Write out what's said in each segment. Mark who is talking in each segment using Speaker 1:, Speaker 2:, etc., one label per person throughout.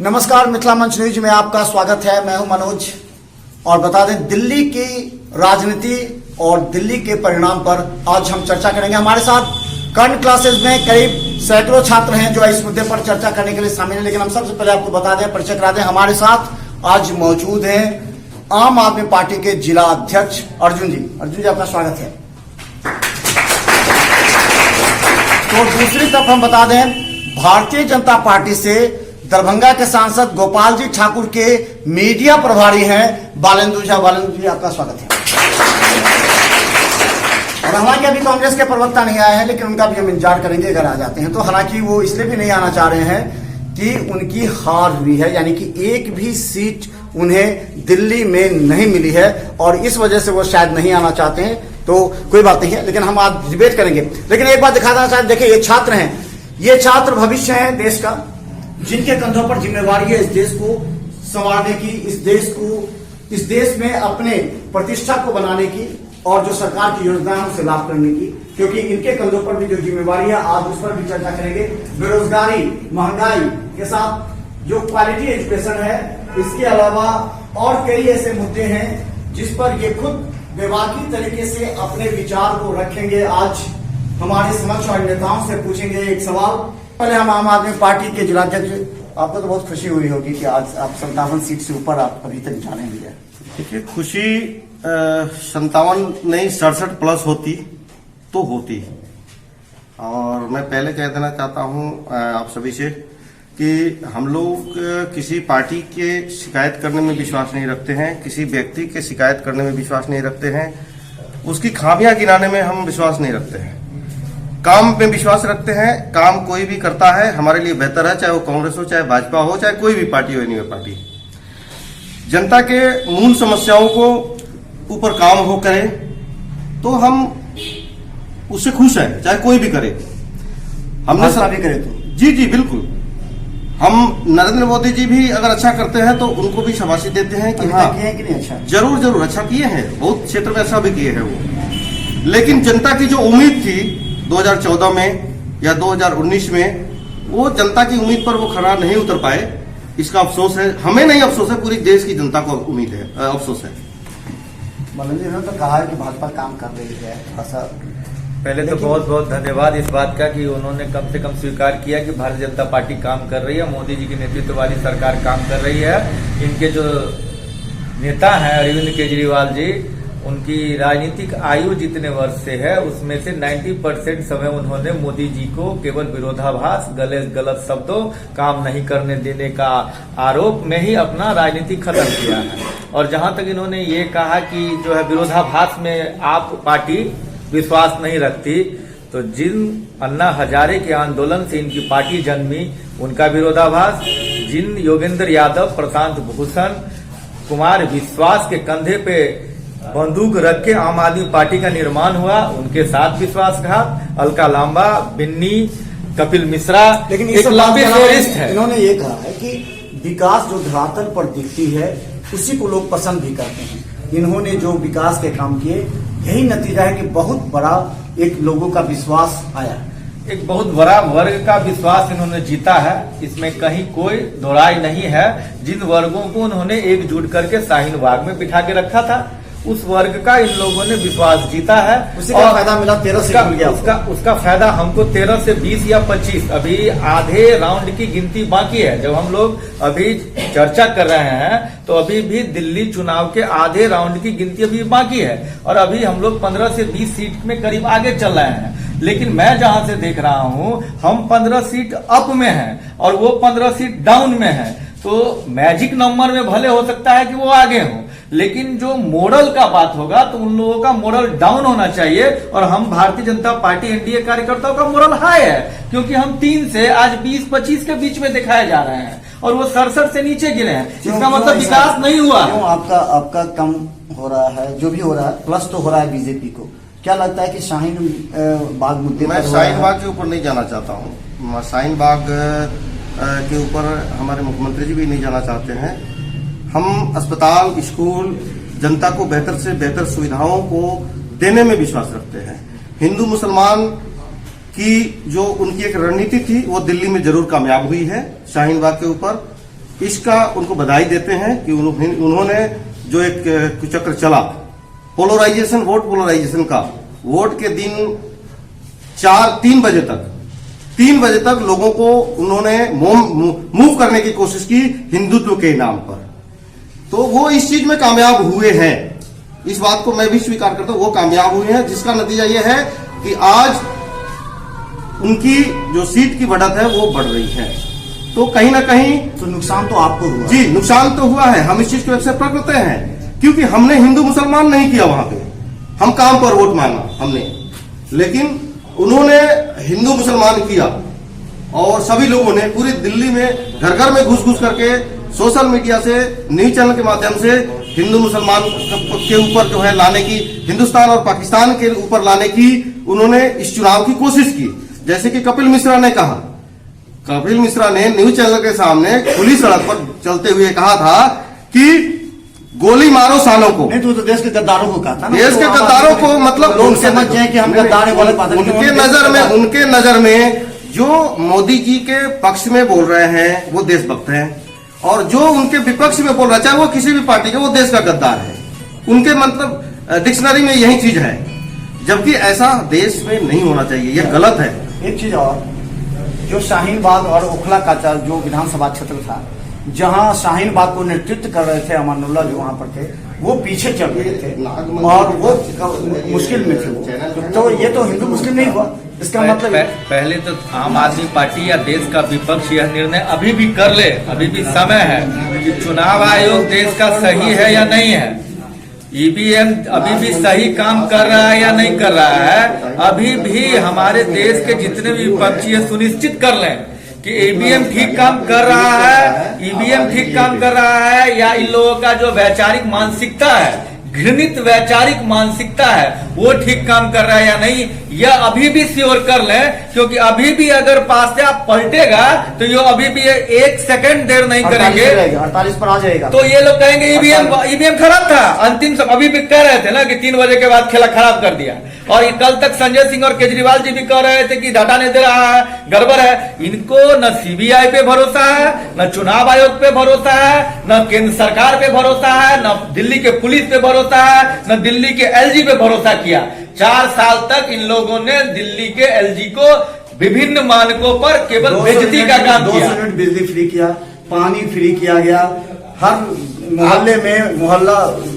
Speaker 1: नमस्कार, मिथिला मंच न्यूज में आपका स्वागत है। मैं हूं मनोज और बता दें दिल्ली की राजनीति और दिल्ली के परिणाम पर आज हम चर्चा करेंगे। हमारे साथ कर्ण क्लासेस में करीब सैकड़ों छात्र हैं जो इस मुद्दे पर चर्चा करने के लिए शामिल हैं। लेकिन हम सबसे पहले आपको बता दें, परिचय करा दें, हमारे साथ आज मौजूद हैं आम आदमी पार्टी के जिला अध्यक्ष अर्जुन जी। अर्जुन जी, आपका स्वागत है। तो दूसरी तरफ हम बता दें, भारतीय जनता पार्टी से दरभंगा के सांसद गोपाल जी ठाकुर के मीडिया प्रभारी हैं बालेंदु झा। बालेंदु जी, आपका स्वागत है। और हालांकि अभी कांग्रेस के प्रवक्ता नहीं आए हैं, लेकिन उनका भी हम इंतजार करेंगे अगर आ जाते हैं तो। हालांकि वो इसलिए भी नहीं आना चाह रहे हैं कि उनकी हार हुई है, यानी कि एक भी सीट उन्हें दिल्ली में नहीं मिली है और इस वजह से वो शायद नहीं आना चाहते हैं। तो कोई बात नहीं है, लेकिन हम आज डिबेट करेंगे। लेकिन एक बात दिखाना चाहते, देखिए ये छात्र हैं, ये छात्र भविष्य है देश का, जिनके कंधों पर जिम्मेवारी है इस देश को संवारने की, इस देश में अपने प्रतिष्ठा को बनाने की और जो सरकार की योजनाओं से लाभ करने की, क्योंकि इनके कंधों पर भी जो जिम्मेवारी है आज उस पर भी चर्चा करेंगे। बेरोजगारी, महंगाई के साथ जो क्वालिटी एजुकेशन है, इसके अलावा और कई ऐसे मुद्दे हैं जिस पर ये खुद बेबाकी तरीके से अपने विचार को रखेंगे। आज हमारे समक्ष और नेताओं से पूछेंगे एक सवाल। पहले हम आम आदमी पार्टी के जिलाध्यक्ष, आपको तो बहुत खुशी हुई होगी कि आज आप 57 सीट से ऊपर आप अभी तक जाने भी है।
Speaker 2: देखिए, खुशी 57 नहीं 67 प्लस होती तो होती। और मैं पहले कह देना चाहता हूं आप सभी से कि हम लोग किसी पार्टी के शिकायत करने में विश्वास नहीं रखते हैं, किसी व्यक्ति के शिकायत करने में विश्वास नहीं रखते हैं, उसकी खामियां गिनाने में हम विश्वास नहीं रखते हैं। काम में विश्वास रखते हैं। काम कोई भी करता है हमारे लिए बेहतर है, चाहे वो कांग्रेस हो, चाहे भाजपा हो, चाहे कोई भी पार्टी हो, एनी पार्टी। जनता के मूल समस्याओं को ऊपर काम हो करे तो हम उससे खुश हैं, चाहे कोई भी करे। हमने सब
Speaker 1: भी करे तो
Speaker 2: जी बिल्कुल। हम नरेंद्र मोदी जी भी अगर अच्छा करते हैं तो उनको भी शाबाशी देते हैं कि हाँ
Speaker 1: किए कि नहीं अच्छा,
Speaker 2: जरूर अच्छा किए हैं, बहुत क्षेत्र में अच्छा भी किए हैं वो। लेकिन जनता की जो उम्मीद थी 2014 में या 2019 में, वो जनता की उम्मीद पर वो खरा नहीं उतर पाए। इसका अफसोस है, हमें नहीं अफसोस है, पूरी देश की जनता को उम्मीद है, अफसोस है।
Speaker 1: बालेंदु जी ने तो कहा है कि भाजपा काम कर रही है ऐसा।
Speaker 3: पहले तो बहुत बहुत धन्यवाद इस बात का कि उन्होंने कम से कम स्वीकार किया कि भारतीय जनता पार्टी काम कर रही है, मोदी जी की नेतृत्व वाली सरकार काम कर रही है। इनके जो नेता हैं अरविंद केजरीवाल जी, उनकी राजनीतिक आयु जितने वर्ष से है उसमें से 90% समय उन्होंने मोदी जी को केवल विरोधाभास, गलत शब्दों, काम नहीं करने देने का आरोप में ही अपना राजनीति खत्म किया है। और जहां तक इन्होंने ये कहा कि जो है विरोधाभास में आप पार्टी विश्वास नहीं रखती, तो जिन अन्ना हजारे के आंदोलन से इनकी पार्टी जन्मी उनका विरोधाभास, जिन योगेंद्र यादव, प्रशांत भूषण, कुमार विश्वास के कंधे पे बंदूक रख के आम आदमी पार्टी का निर्माण हुआ, उनके साथ विश्वासघात, अलका लांबा, बिन्नी, कपिल मिश्रा,
Speaker 1: लेकिन
Speaker 3: एक लंबी फेहरिस्त है।
Speaker 1: इन्होंने ये कहा है कि विकास जो धरातल पर दिखती है उसी को लोग पसंद भी करते हैं। इन्होंने जो विकास के काम किए, यही नतीजा है कि बहुत बड़ा एक लोगों का विश्वास आया,
Speaker 3: एक बहुत बड़ा वर्ग का विश्वास इन्होंने जीता है, इसमें कहीं कोई दोहराई नहीं है। जिन वर्गों को उन्होंने एकजुट करके शाहीन बाग में बिठा के रखा था, उस वर्ग का इन लोगों ने विश्वास जीता है।
Speaker 1: उसी का फायदा मिला, 13 से मिल गया।
Speaker 3: उसका फायदा हमको 13 से 20 या 25, अभी आधे राउंड की गिनती बाकी है। जब हम लोग अभी चर्चा कर रहे हैं तो अभी भी दिल्ली चुनाव के आधे राउंड की गिनती अभी बाकी है और अभी हम लोग 15 से 20 सीट में करीब आगे चल रहे हैं। लेकिन मैं जहां से देख रहा हूं, हम 15 सीट अप में हैं और वो 15 सीट डाउन में है। तो मैजिक नंबर में भले हो सकता है कि वो आगे हो, लेकिन जो मोरल का बात होगा तो उन लोगों का मोरल डाउन होना चाहिए। और हम भारतीय जनता पार्टी एनडीए कार्यकर्ताओं का मोरल हाई है, क्योंकि हम 3 से आज 20-25 के बीच में दिखाए जा रहे हैं और वो 67 से नीचे गिरे हैं। इसका मतलब विकास नहीं हुआ।
Speaker 1: क्यों आपका कम हो रहा है? जो भी हो रहा है प्लस तो हो रहा है बीजेपी को। क्या लगता है कि शाहीन बाग मुद्दे
Speaker 2: मैं शाहीन बाग के ऊपर नहीं जाना चाहता हूँ। शाहीन बाग के ऊपर हमारे मुख्यमंत्री जी भी नहीं जाना चाहते हैं। हम अस्पताल, स्कूल, जनता को बेहतर से बेहतर सुविधाओं को देने में विश्वास रखते हैं। हिंदू मुसलमान की जो उनकी एक रणनीति थी वो दिल्ली में जरूर कामयाब हुई है शाहीन बाग के ऊपर। इसका उनको बधाई देते हैं कि उन्होंने जो एक कुचक्र चला पोलराइजेशन, वोट पोलराइजेशन का, वोट के दिन 3 बजे तक लोगों को उन्होंने मूव करने की कोशिश की हिंदुत्व के नाम पर। तो वो इस चीज में कामयाब हुए हैं, इस बात को मैं भी स्वीकार करता हूं, वो कामयाब हुए हैं, जिसका नतीजा ये है कि आज उनकी जो सीट की बढ़त है वो बढ़ रही है। तो कहीं ना कहीं
Speaker 1: तो नुकसान तो आपको हुआ।
Speaker 2: जी, नुकसान तो हुआ है, हम इस चीज को एक्सेप्ट करते हैं, क्योंकि हमने हिंदू मुसलमान नहीं किया वहां पे, हम काम पर वोट मांगा हमने, लेकिन उन्होंने हिंदू मुसलमान किया। और सभी लोगों ने पूरी दिल्ली में घर घर में घुस करके सोशल मीडिया से, न्यूज चैनल के माध्यम से हिंदू मुसलमान के ऊपर जो है लाने की, हिंदुस्तान और पाकिस्तान के ऊपर लाने की उन्होंने इस चुनाव की कोशिश की। जैसे कि कपिल मिश्रा ने कहा, कपिल मिश्रा ने न्यूज चैनल के सामने खुली सड़क पर चलते हुए कहा था कि गोली मारो सालों को।
Speaker 1: नहीं तो देश के गद्दारों को कहा था ना,
Speaker 2: देश के गद्दारों को, मतलब
Speaker 1: लोग समझ जाए कि हम गद्दार हैं,
Speaker 2: उनके नजर में जो मोदी जी के पक्ष में बोल रहे हैं वो देशभक्त हैं, और जो उनके विपक्ष में बोल रहा है, चाहे वो किसी भी पार्टी के, वो देश का गद्दार है। उनके मतलब डिक्शनरी में यही चीज है, जबकि ऐसा देश में नहीं होना चाहिए, यह गलत है।
Speaker 1: एक चीज और, जो शाहीन बाग और ओखला का जो विधानसभा क्षेत्र था, जहां शाहीन बाग को नेतृत्व कर रहे थे अमानुल्लाह जो वहां पर थे, वो पीछे चल रहे थे और वो मुश्किल में थे। तो ये तो हिंदू मुस्लिम नहीं हुआ, इसका मतलब
Speaker 3: पहले तो आम आदमी पार्टी या देश का विपक्ष यह निर्णय अभी भी कर ले, अभी भी समय है कि चुनाव आयोग देश का सही है या नहीं है, ईवीएम अभी भी सही काम कर रहा है या नहीं कर रहा है। अभी भी हमारे देश के जितने भी विपक्षी है सुनिश्चित कर लें कि ईवीएम ठीक काम कर रहा है, ईवीएम ठीक काम कर रहा है, या इन लोगों का जो वैचारिक मानसिकता है, घृणित वैचारिक मानसिकता है, वो ठीक काम कर रहा है या नहीं, यह अभी भी श्योर कर लें। क्योंकि अभी भी अगर पास से आप पलटेगा तो ये अभी भी 1 सेकंड देर नहीं करेंगे,
Speaker 1: 48 पर आ जाएगा,
Speaker 3: तो ये लोग कहेंगे ईवीएम खराब था। अंतिम सब अभी भी कह रहे थे ना कि 3 बजे के बाद खेला खराब कर दिया, और कल तक संजय सिंह और केजरीवाल जी भी कह रहे थे कि डाटा नहीं दे रहा है, गड़बड़ है। इनको न सीबीआई पे भरोसा है, न चुनाव आयोग पे भरोसा है, न केंद्र सरकार पे भरोसा है, न दिल्ली के पुलिस पे भरोसा है, न दिल्ली के एलजी पे भरोसा किया। 4 साल तक इन लोगों ने दिल्ली के एलजी को विभिन्न मानकों पर केवल बेइज्जती का काम किया।
Speaker 1: 200 यूनिट बिजली फ्री किया, पानी फ्री किया गया, हर मोहल्ले में मोहल्ला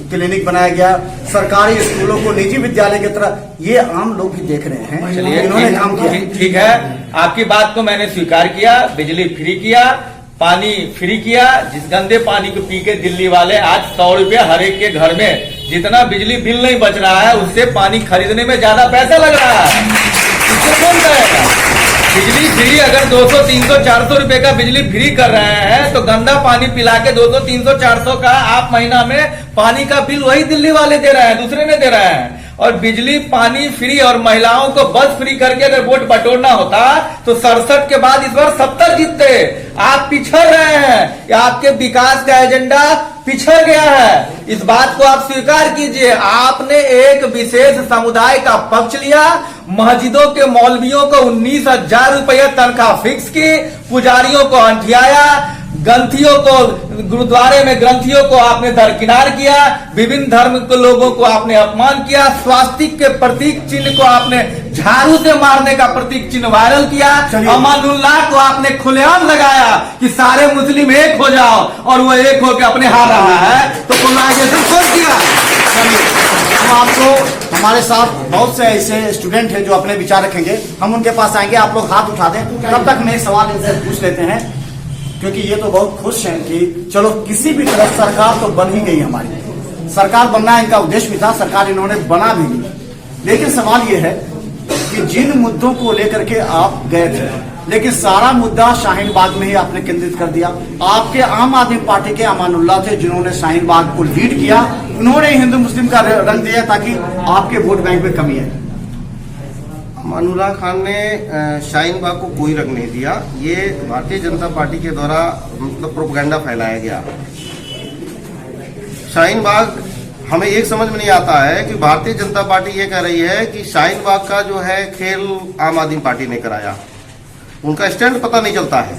Speaker 1: क्लिनिक बनाया गया, सरकारी स्कूलों को निजी विद्यालय की तरह, ये आम लोग भी देख रहे हैं।
Speaker 3: चलिए,
Speaker 1: इन्होंने काम किया,
Speaker 3: ठीक है, आपकी बात को मैंने स्वीकार किया, बिजली फ्री किया, पानी फ्री किया। जिस गंदे पानी को पी के दिल्ली वाले आज 100 रुपया हर एक के घर में, जितना बिजली बिल नहीं बच रहा है उससे पानी खरीदने में ज्यादा पैसा लग रहा है, इसको कौन कहेगा? बिजली फ्री अगर 200, 300, 400 रुपए का बिजली फ्री कर रहे हैं तो गंदा पानी पिला के 200, 300, 400 का आप महीना में पानी का बिल वही दिल्ली वाले दे रहे हैं, दूसरे नहीं दे रहे हैं। और बिजली पानी फ्री और महिलाओं को बस फ्री करके अगर वोट बटोरना होता तो 67 के बाद इस बार 70 जीतते। आप पिछड़ रहे हैं, या आपके विकास का एजेंडा पिछड़ गया है, इस बात को आप स्वीकार कीजिए। आपने एक विशेष समुदाय का पक्ष लिया, मस्जिदों के मौलवियों को 19,000 रुपया तनख्वाह फिक्स की, पुजारियों को अंठियाया, ग्रंथियों को, गुरुद्वारे में ग्रंथियों को आपने दरकिनार किया, विभिन्न धर्म के लोगों को आपने अपमान किया, स्वास्तिक के प्रतीक चिन्ह को आपने झाड़ू से मारने का प्रतीक चिन्ह वायरल किया, अमानुल्लाह को आपने खुलेआम लगाया कि सारे मुस्लिम एक हो जाओ, और वो एक होकर अपने हार रहा है, तो पोलराइजेशन खोल दिया।
Speaker 1: हम आपको, हमारे साथ बहुत से ऐसे स्टूडेंट हैं जो अपने विचार रखेंगे, हम उनके पास आएंगे, आप लोग हाथ उठा दें, तब तक मैं एक सवाल इनसे पूछ लेते हैं, क्योंकि ये तो बहुत खुश हैं कि चलो किसी भी तरह सरकार तो बन ही गई, हमारी सरकार बनना इनका उद्देश्य भी था, सरकार इन्होंने बना भी ली। लेकिन सवाल ये है कि जिन मुद्दों को लेकर के आप गए थे, लेकिन सारा मुद्दा शाहीन बाग में ही आपने केंद्रित कर दिया। आपके आम आदमी पार्टी के अमानुल्लाह थे जिन्होंने शाहीन बाग को लीड किया, उन्होंने हिंदू मुस्लिम का रंग दिया ताकि आपके वोट बैंक में कमी है।
Speaker 2: अमानुल्लाह खान ने शाहीन बाग को कोई रंग नहीं दिया, ये भारतीय जनता पार्टी के द्वारा मतलब प्रोपेगेंडा फैलाया गया। शाहीन बाग, हमें एक समझ में नहीं आता है कि भारतीय जनता पार्टी ये कह रही है कि शाहीन बाग का जो है खेल आम आदमी पार्टी ने कराया, उनका स्टैंड पता नहीं चलता है।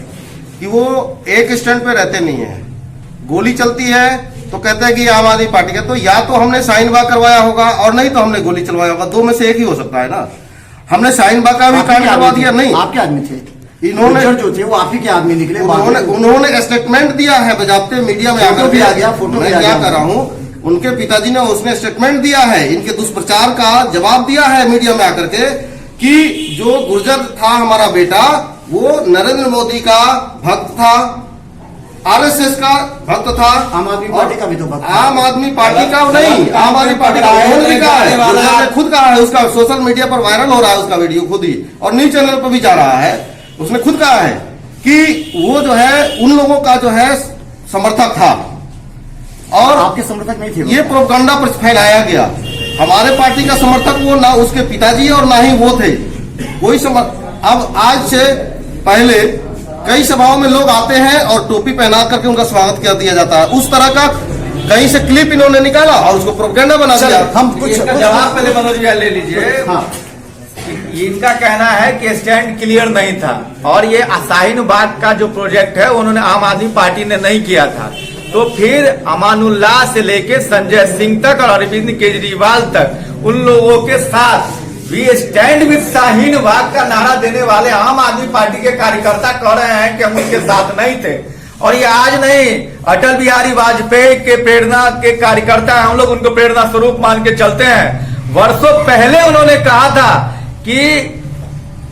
Speaker 2: कि वो एक स्टैंड पे रहते नहीं है। गोली चलती है तो कहते हैं कि आम आदमी पार्टी का, तो या तो हमने शाहीन बाग करवाया होगा और नहीं तो हमने गोली चलवाया होगा, दो में से एक ही हो सकता है ना। हमने शाहीन बाग का भी कांड करवा दिया, नहीं
Speaker 1: आपके आदमी थे,
Speaker 2: इन्होंने
Speaker 1: जो थे वो आप ही के आदमी निकले।
Speaker 2: उन्होंने स्टेटमेंट दिया है बजाते मीडिया में आकर
Speaker 1: भी आ गया, फोटो
Speaker 2: मैं क्या कर रहा हूँ, उनके पिताजी ने उसने स्टेटमेंट दिया है, इनके दुष्प्रचार का जवाब दिया है मीडिया में आकर के कि जो गुर्जर था हमारा बेटा वो नरेंद्र मोदी का भक्त था, आरएसएस का भक्त था,
Speaker 1: आम आदमी पार्टी का भी तो भक्त,
Speaker 2: आम आदमी पार्टी का नहीं, आम आदमी पार्टी का खुद कहा है, उसका सोशल मीडिया पर वायरल हो रहा है उसका वीडियो खुद ही, और न्यूज चैनल पर भी जा रहा है। उसने खुद कहा है कि वो जो है उन लोगों का जो है समर्थक था और
Speaker 1: आपके समर्थक नहीं थे।
Speaker 2: ये प्रोपगंडा पर फैलाया गया। हमारे पार्टी का समर्थक वो ना उसके पिताजी और ना ही वो थे कोई अब आज से पहले कई सभाओं में लोग आते हैं और टोपी पहना करके उनका स्वागत कर दिया जाता है, उस तरह का कहीं से क्लिप इन्होंने निकाला और उसको प्रोपगंडा बना दिया।
Speaker 3: हम कुछ जवाब पहले मनोज भैया ले लीजिए। हाँ। इनका कहना है कि स्टैंड क्लियर नहीं था और ये शाहीन बाग का जो प्रोजेक्ट है उन्होंने आम आदमी पार्टी ने नहीं किया था, तो फिर अमानुल्लाह से लेके संजय सिंह तक और अरविंद केजरीवाल तक उन लोगों के साथ we stand with Shaheen Bagh का नारा देने वाले आम आदमी पार्टी के कार्यकर्ता कह रहे हैं कि हम उनके साथ नहीं थे। और ये आज नहीं, अटल बिहारी वाजपेयी के प्रेरणा के कार्यकर्ता हैं, हम लोग उनको प्रेरणा स्वरूप मान के चलते हैं। वर्षों पहले उन्होंने कहा था कि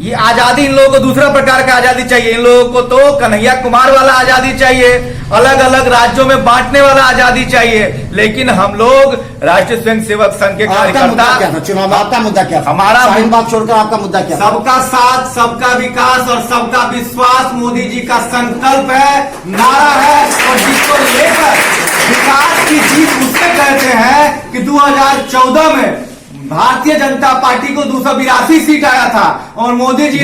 Speaker 3: ये आजादी, इन लोगों को दूसरा प्रकार का आजादी चाहिए, इन लोगों को तो कन्हैया कुमार वाला आजादी चाहिए, अलग अलग राज्यों में बांटने वाला आजादी चाहिए। लेकिन हम लोग राष्ट्रीय स्वयंसेवक संघ के कार्यकर्ता,
Speaker 1: चुनाव में आपका मुद्दा क्या था?
Speaker 3: हमारा
Speaker 1: शाहीन बाग छोड़कर आपका मुद्दा क्या?
Speaker 3: सबका साथ, सबका विकास और सबका विश्वास मोदी जी का संकल्प है, नारा है, और जिसको लेकर विकास की जीत उससे कहते हैं कि 2014 में भारतीय जनता पार्टी को 282 सीट आया था और मोदी जी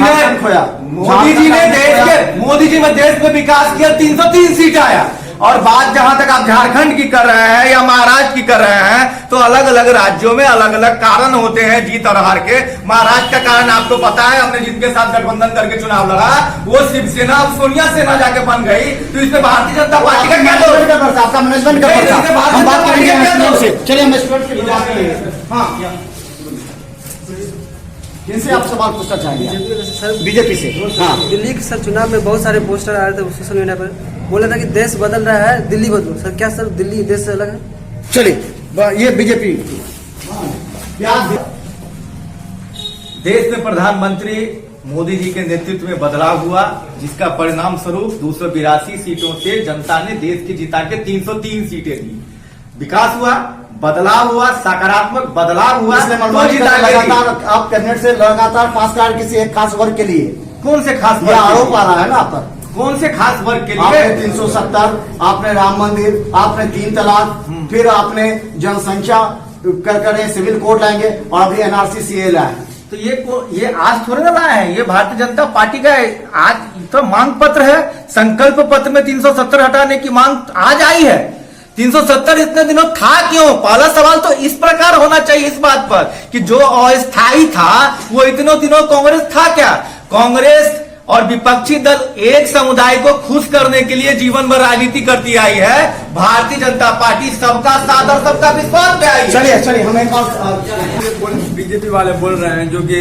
Speaker 3: ने देश में विकास किया, 303 सीट आया। और बात जहां तक आप झारखंड की कर रहे हैं या महाराष्ट्र की कर रहे हैं, तो अलग अलग राज्यों में अलग अलग कारण होते हैं जीत और हार के। महाराष्ट्र का कारण आपको पता है, हमने जिनके साथ गठबंधन करके चुनाव लड़ा वो शिवसेना अब सोनिया सेना जाके बन गई, तो इसमें भारतीय जनता पार्टी का क्या दोष?
Speaker 1: आपका मैनेजमेंट का हम बात करेंगे। चलिए हम स्टूडेंट की बात करेंगे। हाँ, इनसे आप सवाल पूछना चाहेंगे
Speaker 4: सर?
Speaker 1: बीजेपी से। हाँ,
Speaker 4: दिल्ली के सर चुनाव में बहुत सारे पोस्टर आ रहे थे सोशल मीडिया पर, बोला था कि देश बदल रहा है, दिल्ली बदलो। सर क्या सर दिल्ली देश से अलग है?
Speaker 1: चलिए ये बीजेपी
Speaker 3: देश में प्रधानमंत्री मोदी जी के नेतृत्व में बदलाव हुआ, जिसका परिणाम स्वरूप 282 सीटों से जनता ने देश की जिता के 303 सीटें दी। विकास हुआ, बदलाव हुआ, सकारात्मक बदलाव हुआ।
Speaker 1: लगातार आप कैबिनेट से लगातार पास कर किसी एक खास वर्ग के लिए,
Speaker 3: कौन से खास
Speaker 1: ये आरोप आ रहा है ना आप पर?
Speaker 3: कौन से खास वर्ग के लिए?
Speaker 1: आपने 370, आपने राम मंदिर, आपने 3 तलाक, फिर आपने जनसंख्या कर सिविल कोड लाएंगे और अभी एनआरसी सीए लाए।
Speaker 3: तो ये आज थोड़े ना लाए हैं, ये भारतीय जनता पार्टी का आज तो मांग पत्र है, संकल्प पत्र में 370 हटाने की मांग आज आई है। 370 इतने दिनों था क्यों? पहला सवाल तो इस प्रकार होना चाहिए इस बात पर कि जो अस्थायी था वो इतनों दिनों कांग्रेस था क्या? कांग्रेस और विपक्षी दल एक समुदाय को खुश करने के लिए जीवन भर राजनीति करती आई है। भारतीय जनता पार्टी सबका साथ और सबका विश्वास पे आई है।
Speaker 1: चलिए हमें
Speaker 5: बीजेपी वाले बोल रहे हैं जो कि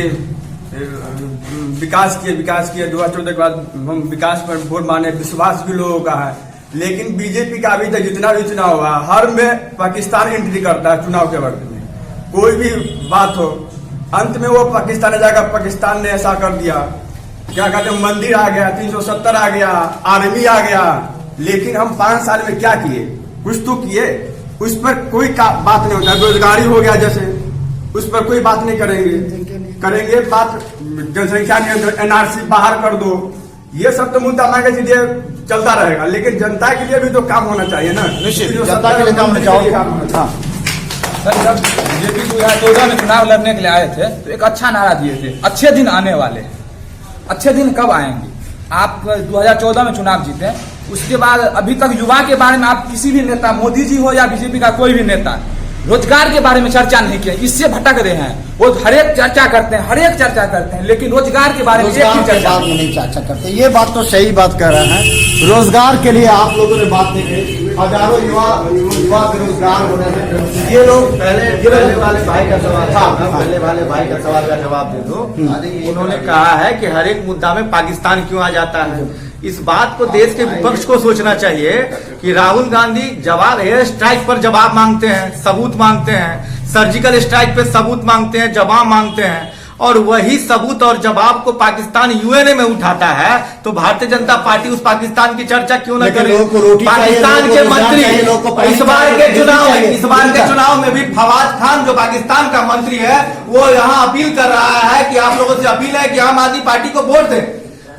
Speaker 5: विकास किए 2014 के बाद हम विकास पर वोट माने, विश्वास भी लोगों का है। लेकिन बीजेपी का अभी तक जितना भी चुनाव हुआ हर में पाकिस्तान एंट्री करता है। चुनाव के वक्त में कोई भी बात हो, अंत में वो पाकिस्तान जाकर पाकिस्तान ने ऐसा कर दिया, क्या कहते हैं, मंदिर आ गया, 370 आ गया, आर्मी आ गया। लेकिन हम 5 साल में क्या किए? कुछ तो किए, उस पर कोई बात नहीं होता। बेरोजगारी हो गया जैसे, उस पर कोई बात नहीं करेंगे बात जनसंख्या नियंत्रण, एनआरसी बाहर कर दो, ये सब तो मुद्दा मान के चलिए चलता रहेगा। लेकिन जनता के लिए भी तो काम होना चाहिए ना,
Speaker 1: जनता के लिए काम होना चाहिए।
Speaker 6: सर जब बीजेपी 2014 में चुनाव लड़ने के लिए आए थे तो एक अच्छा नारा दिए थे, अच्छे दिन आने वाले। अच्छे दिन कब आएंगे? आप 2014 में चुनाव जीते, उसके बाद अभी तक युवा के बारे में आप किसी भी नेता, मोदी जी हो या बीजेपी का कोई भी नेता, रोजगार के बारे में चर्चा नहीं किया, इससे भटक रहे हैं। वो हर एक चर्चा करते हैं, लेकिन रोजगार के बारे में एक भी चर्चा
Speaker 1: नहीं चर्चा करते। ये बात तो सही बात कर रहे हैं। रोजगार के लिए आप लोगों ने बात नहीं की, हजारों युवा बेरोजगार हो रहे हैं। ये लोग
Speaker 3: पहले वाले भाई का सवाल पहले वाले भाई का सवाल का जवाब दे दो। उन्होंने कहा है कि हर एक मुद्दा में पाकिस्तान क्यों आ जाता है। इस बात को देश के विपक्ष को सोचना चाहिए कि राहुल गांधी जवाब एयर स्ट्राइक पर जवाब मांगते हैं, सबूत मांगते हैं, सर्जिकल स्ट्राइक पे सबूत मांगते हैं, जवाब मांगते हैं, और वही सबूत और जवाब को पाकिस्तान यूएनए में उठाता है। तो भारतीय जनता पार्टी उस पाकिस्तान की चर्चा क्यों न करे। पाकिस्तान के मंत्री इस बार के चुनाव में भी फवाद खान जो पाकिस्तान का मंत्री है, वो यहाँ अपील कर रहा है कि आप लोगों से अपील है कि आम आदमी पार्टी को वोट दें।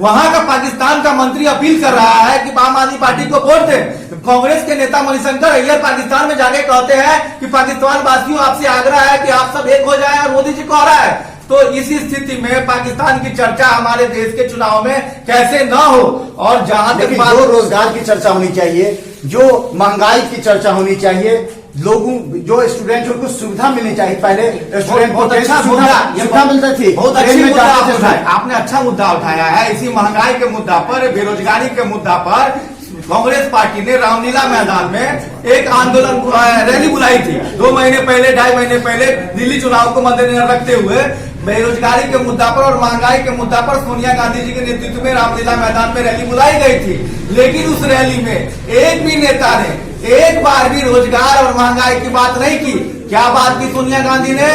Speaker 3: वहां का पाकिस्तान का मंत्री अपील कर रहा है कि आम आदमी पार्टी को वोट दें। कांग्रेस के नेता मणिशंकर अय्यर पाकिस्तान में जाके कहते हैं कि पाकिस्तान वासियों आपसे आग्रह है कि आप सब एक हो जाएं, और मोदी जी कह रहा है। तो इसी स्थिति में पाकिस्तान की चर्चा हमारे देश के चुनाव में कैसे न हो। और जहां तक
Speaker 1: जो रोजगार की चर्चा होनी चाहिए, जो महंगाई की चर्चा होनी चाहिए, लोगों जो स्टूडेंट उनको सुविधा मिलनी चाहिए। पहले स्टूडेंट
Speaker 3: बहुत अच्छा
Speaker 1: सुविधा मिलती थी,
Speaker 3: बहुत अच्छी मुद्दा आपने अच्छा मुद्दा उठाया है। इसी महंगाई के मुद्दा पर, बेरोजगारी के मुद्दा पर कांग्रेस पार्टी ने रामलीला मैदान में एक आंदोलन रैली बुलाई थी 2 महीने पहले, 2.5 महीने पहले, दिल्ली चुनाव को मद्देनजर रखते हुए। बेरोजगारी के मुद्दा पर और महंगाई के मुद्दा पर सोनिया गांधी जी के नेतृत्व में रामलीला मैदान में रैली बुलाई गई थी। लेकिन उस रैली में एक भी नेता ने एक बार भी रोजगार और महंगाई की बात नहीं की। क्या बात की सोनिया गांधी ने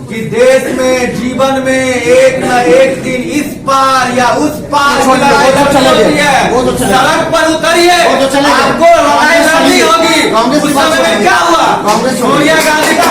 Speaker 3: कि देश में, जीवन में एक न एक दिन इस पार या उस पार सड़क पर उतरिए, आपको लड़ाई लड़नी होगी। उस समय में क्या हुआ, सोनिया गांधी का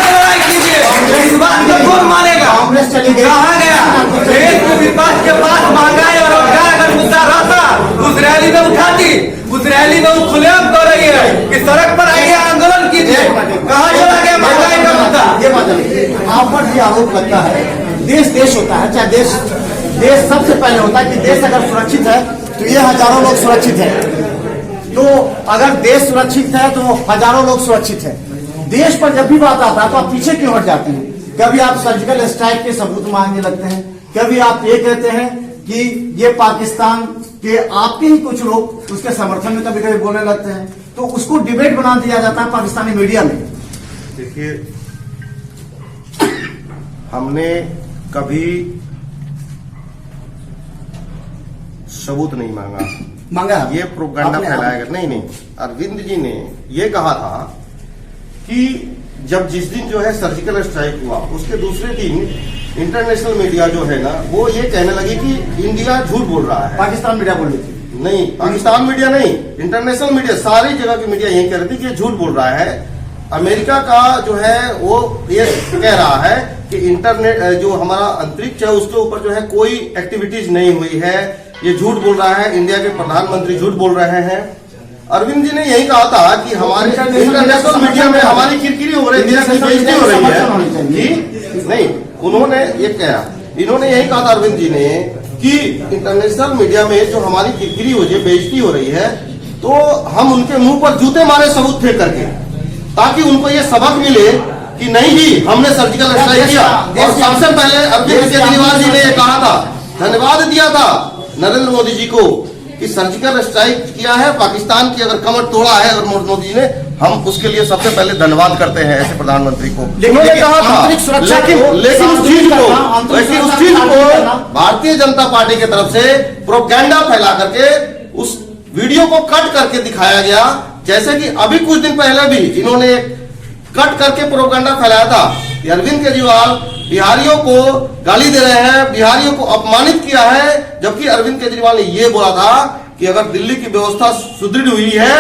Speaker 3: लड़ाई कीजिए। इस बात को कौन मानेगा।
Speaker 1: कांग्रेस चली गई,
Speaker 3: कहा गया देश में विपक्ष के पास महंगाई और रोजगार का मुद्दा रहता, उस रैली में उठाती। उस रैली में वो खुलेआम कर रही है कि सड़क पर आइए, आंदोलन कीजिए। कहाँ चला गया महंगाई का मुद्दा।
Speaker 1: ये बात आप पर भी आरोप लगता है। देश होता है, चाहे देश सबसे पहले होता है कि देश अगर सुरक्षित है तो ये हजारों लोग सुरक्षित है। तो अगर देश सुरक्षित है तो हजारों लोग सुरक्षित है। देश पर जब भी बात आता है तो आप पीछे क्यों हट जाते हैं। कभी आप सर्जिकल स्ट्राइक के सबूत मांगने लगते हैं, कभी आप ये कहते हैं कि ये पाकिस्तान के आपके ही कुछ लोग उसके समर्थन में कभी कभी बोलने लगते हैं। तो उसको डिबेट बना दिया जाता है पाकिस्तानी मीडिया में।
Speaker 2: देखिए, हमने कभी सबूत नहीं मांगा ये प्रोपेगेंडा फैलाया गया। नहीं, अरविंद जी ने ये कहा था कि जिस दिन जो है सर्जिकल स्ट्राइक हुआ, उसके दूसरे दिन इंटरनेशनल मीडिया जो है ना, वो ये कहने लगी कि इंडिया झूठ बोल रहा है।
Speaker 1: पाकिस्तान मीडिया बोल रही थी।
Speaker 2: नहीं, पाकिस्तान मीडिया नहीं, इंटरनेशनल मीडिया, सारी जगह की मीडिया यही कह रही थी कि झूठ बोल रहा है। अमेरिका का जो है वो ये कह रहा है कि इंटरनेट जो हमारा अंतरिक्ष है उसके ऊपर जो है कोई एक्टिविटीज नहीं हुई है, ये झूठ बोल रहा है। इंडिया के प्रधानमंत्री झूठ बोल रहे हैं। अरविंद जी ने यही कहा था कि हमारे इंटरनेशनल मीडिया में हमारी किरकिरी हो रही है, बेइज्जती हो रही है जी। नहीं, उन्होंने ये कहा, इन्होंने यही कहा था अरविंद जी ने कि इंटरनेशनल मीडिया में जो हमारी किरकिरी हो रही है, बेइज्जती हो रही है, तो हम उनके मुंह पर जूते मारे सबूत फेंक करके, ताकि उनको ये सबक मिले कि नहीं जी, हमने सर्जिकल स्ट्राइक किया। और सबसे पहले अरविंद केजरीवाल जी ने ये कहा था, धन्यवाद दिया था नरेंद्र मोदी जी को कि सर्जिकल स्ट्राइक किया है, पाकिस्तान की अगर कमर तोड़ा है और मोदी जी ने, हम उसके लिए सबसे पहले धन्यवाद करते हैं ऐसे प्रधानमंत्री को। उन्होंने कहा था, लेकिन उस चीज को भारतीय जनता पार्टी की तरफ से प्रोपेगेंडा फैला करके उस वीडियो को कट करके दिखाया गया। जैसे कि अभी कुछ दिन पहले भी इन्होंने कट करके प्रोपेगेंडा फैलाया था कि अरविंद केजरीवाल बिहारियों को गाली दे रहे हैं, बिहारियों को अपमानित किया है। जबकि अरविंद केजरीवाल ने यह बोला था कि अगर दिल्ली की व्यवस्था सुदृढ़ हुई है,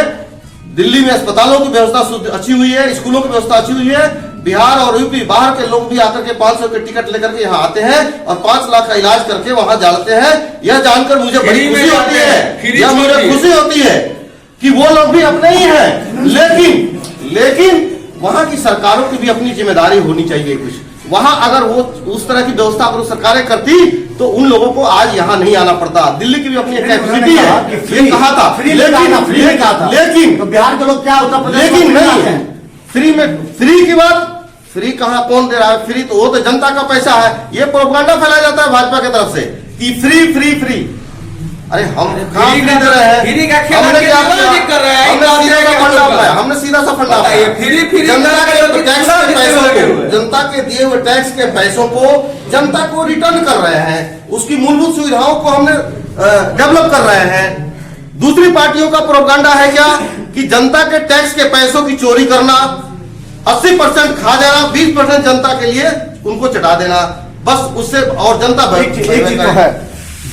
Speaker 2: दिल्ली में अस्पतालों की व्यवस्था अच्छी हुई है, स्कूलों की व्यवस्था अच्छी हुई है, बिहार और यूपी बाहर के लोग भी आकर के 500 के टिकट लेकर के यहाँ आते हैं और 5 लाख का इलाज करके वहां जाते हैं। यह जानकर मुझे बड़ी खुशी होती है, यह मुझे खुशी होती है कि वो लोग भी अपने ही हैं। लेकिन वहां की सरकारों की भी अपनी जिम्मेदारी होनी चाहिए कुछ, वहां अगर वो उस तरह की व्यवस्था अगर सरकारें करती तो उन लोगों को आज यहाँ नहीं आना पड़ता। दिल्ली की भी अपनी कैपेसिटी है, ये कहा था, लेकिन
Speaker 1: तो बिहार के लोग क्या उत्तर प्रदेश
Speaker 2: लेकिन
Speaker 1: में
Speaker 2: नहीं
Speaker 1: आते हैं?
Speaker 2: फ्री की बात, फ्री कहाँ कौन दे रहा है? फ्री तो वो तो जनता का पैसा है। ये प्रोपेगेंडा फैलाया जाता है भाजपा की तरफ से कि फ्री फ्री फ्री। अरे हम कहाँ फ्री दे रहे हैं?
Speaker 3: फ्री का खेल
Speaker 2: हमने क्या
Speaker 3: कर रहे हैं?
Speaker 2: हमने सीधा सा फंडा
Speaker 3: बताइए, फ्री
Speaker 2: जनता के दिए हुए टैक्स के पैसों को जनता को रिटर्न कर रहे हैं, उसकी मूलभूत सुविधाओं को हमने डेवलप कर रहे हैं। दूसरी पार्टियों का प्रोपेगेंडा है क्या कि जनता के टैक्स के पैसों की चोरी करना, 80% खा जाना, 20% जनता के लिए उनको चटा देना, बस उससे और जनता
Speaker 1: एक चीज तो है,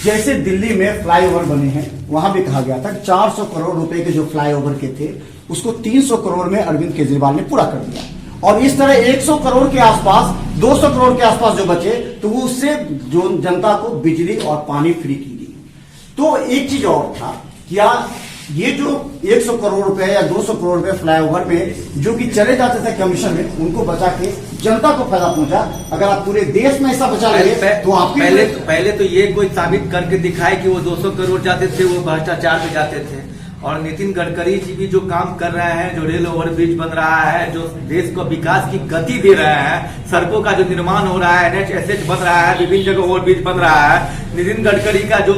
Speaker 1: जैसे दिल्ली में फ्लाईओवर बने हैं, वहां भी कहा गया था 400 करोड़ रुपए के जो फ्लाईओवर के थे उसको 300 करोड़ में अरविंद केजरीवाल ने पूरा कर दिया, और इस तरह 100 करोड़ के आसपास, 200 करोड़ के आसपास जो बचे तो वो उससे जो जनता को बिजली और पानी फ्री की गई। तो एक चीज और था, क्या ये जो 100 करोड़ रुपए या 200 करोड़ रुपए फ्लाईओवर में जो कि चले जाते थे कमीशन में, उनको बचा के जनता को फायदा पहुंचा। अगर आप पूरे देश में ऐसा बचा लेंगे तो आपकी
Speaker 3: पहले तो ये कोई साबित करके दिखाए कि वो 200 करोड़ जाते थे वो भ्रष्टाचार में जाते थे। और नितिन गडकरी जी भी जो काम कर रहे हैं, जो रेल ओवरब्रिज बन रहा है, जो देश को विकास की गति दे रहे हैं, सड़कों का जो निर्माण हो रहा है, NHSH बन रहा है, विभिन्न जगह ओवरब्रिज बन रहा है, नितिन गडकरी का जो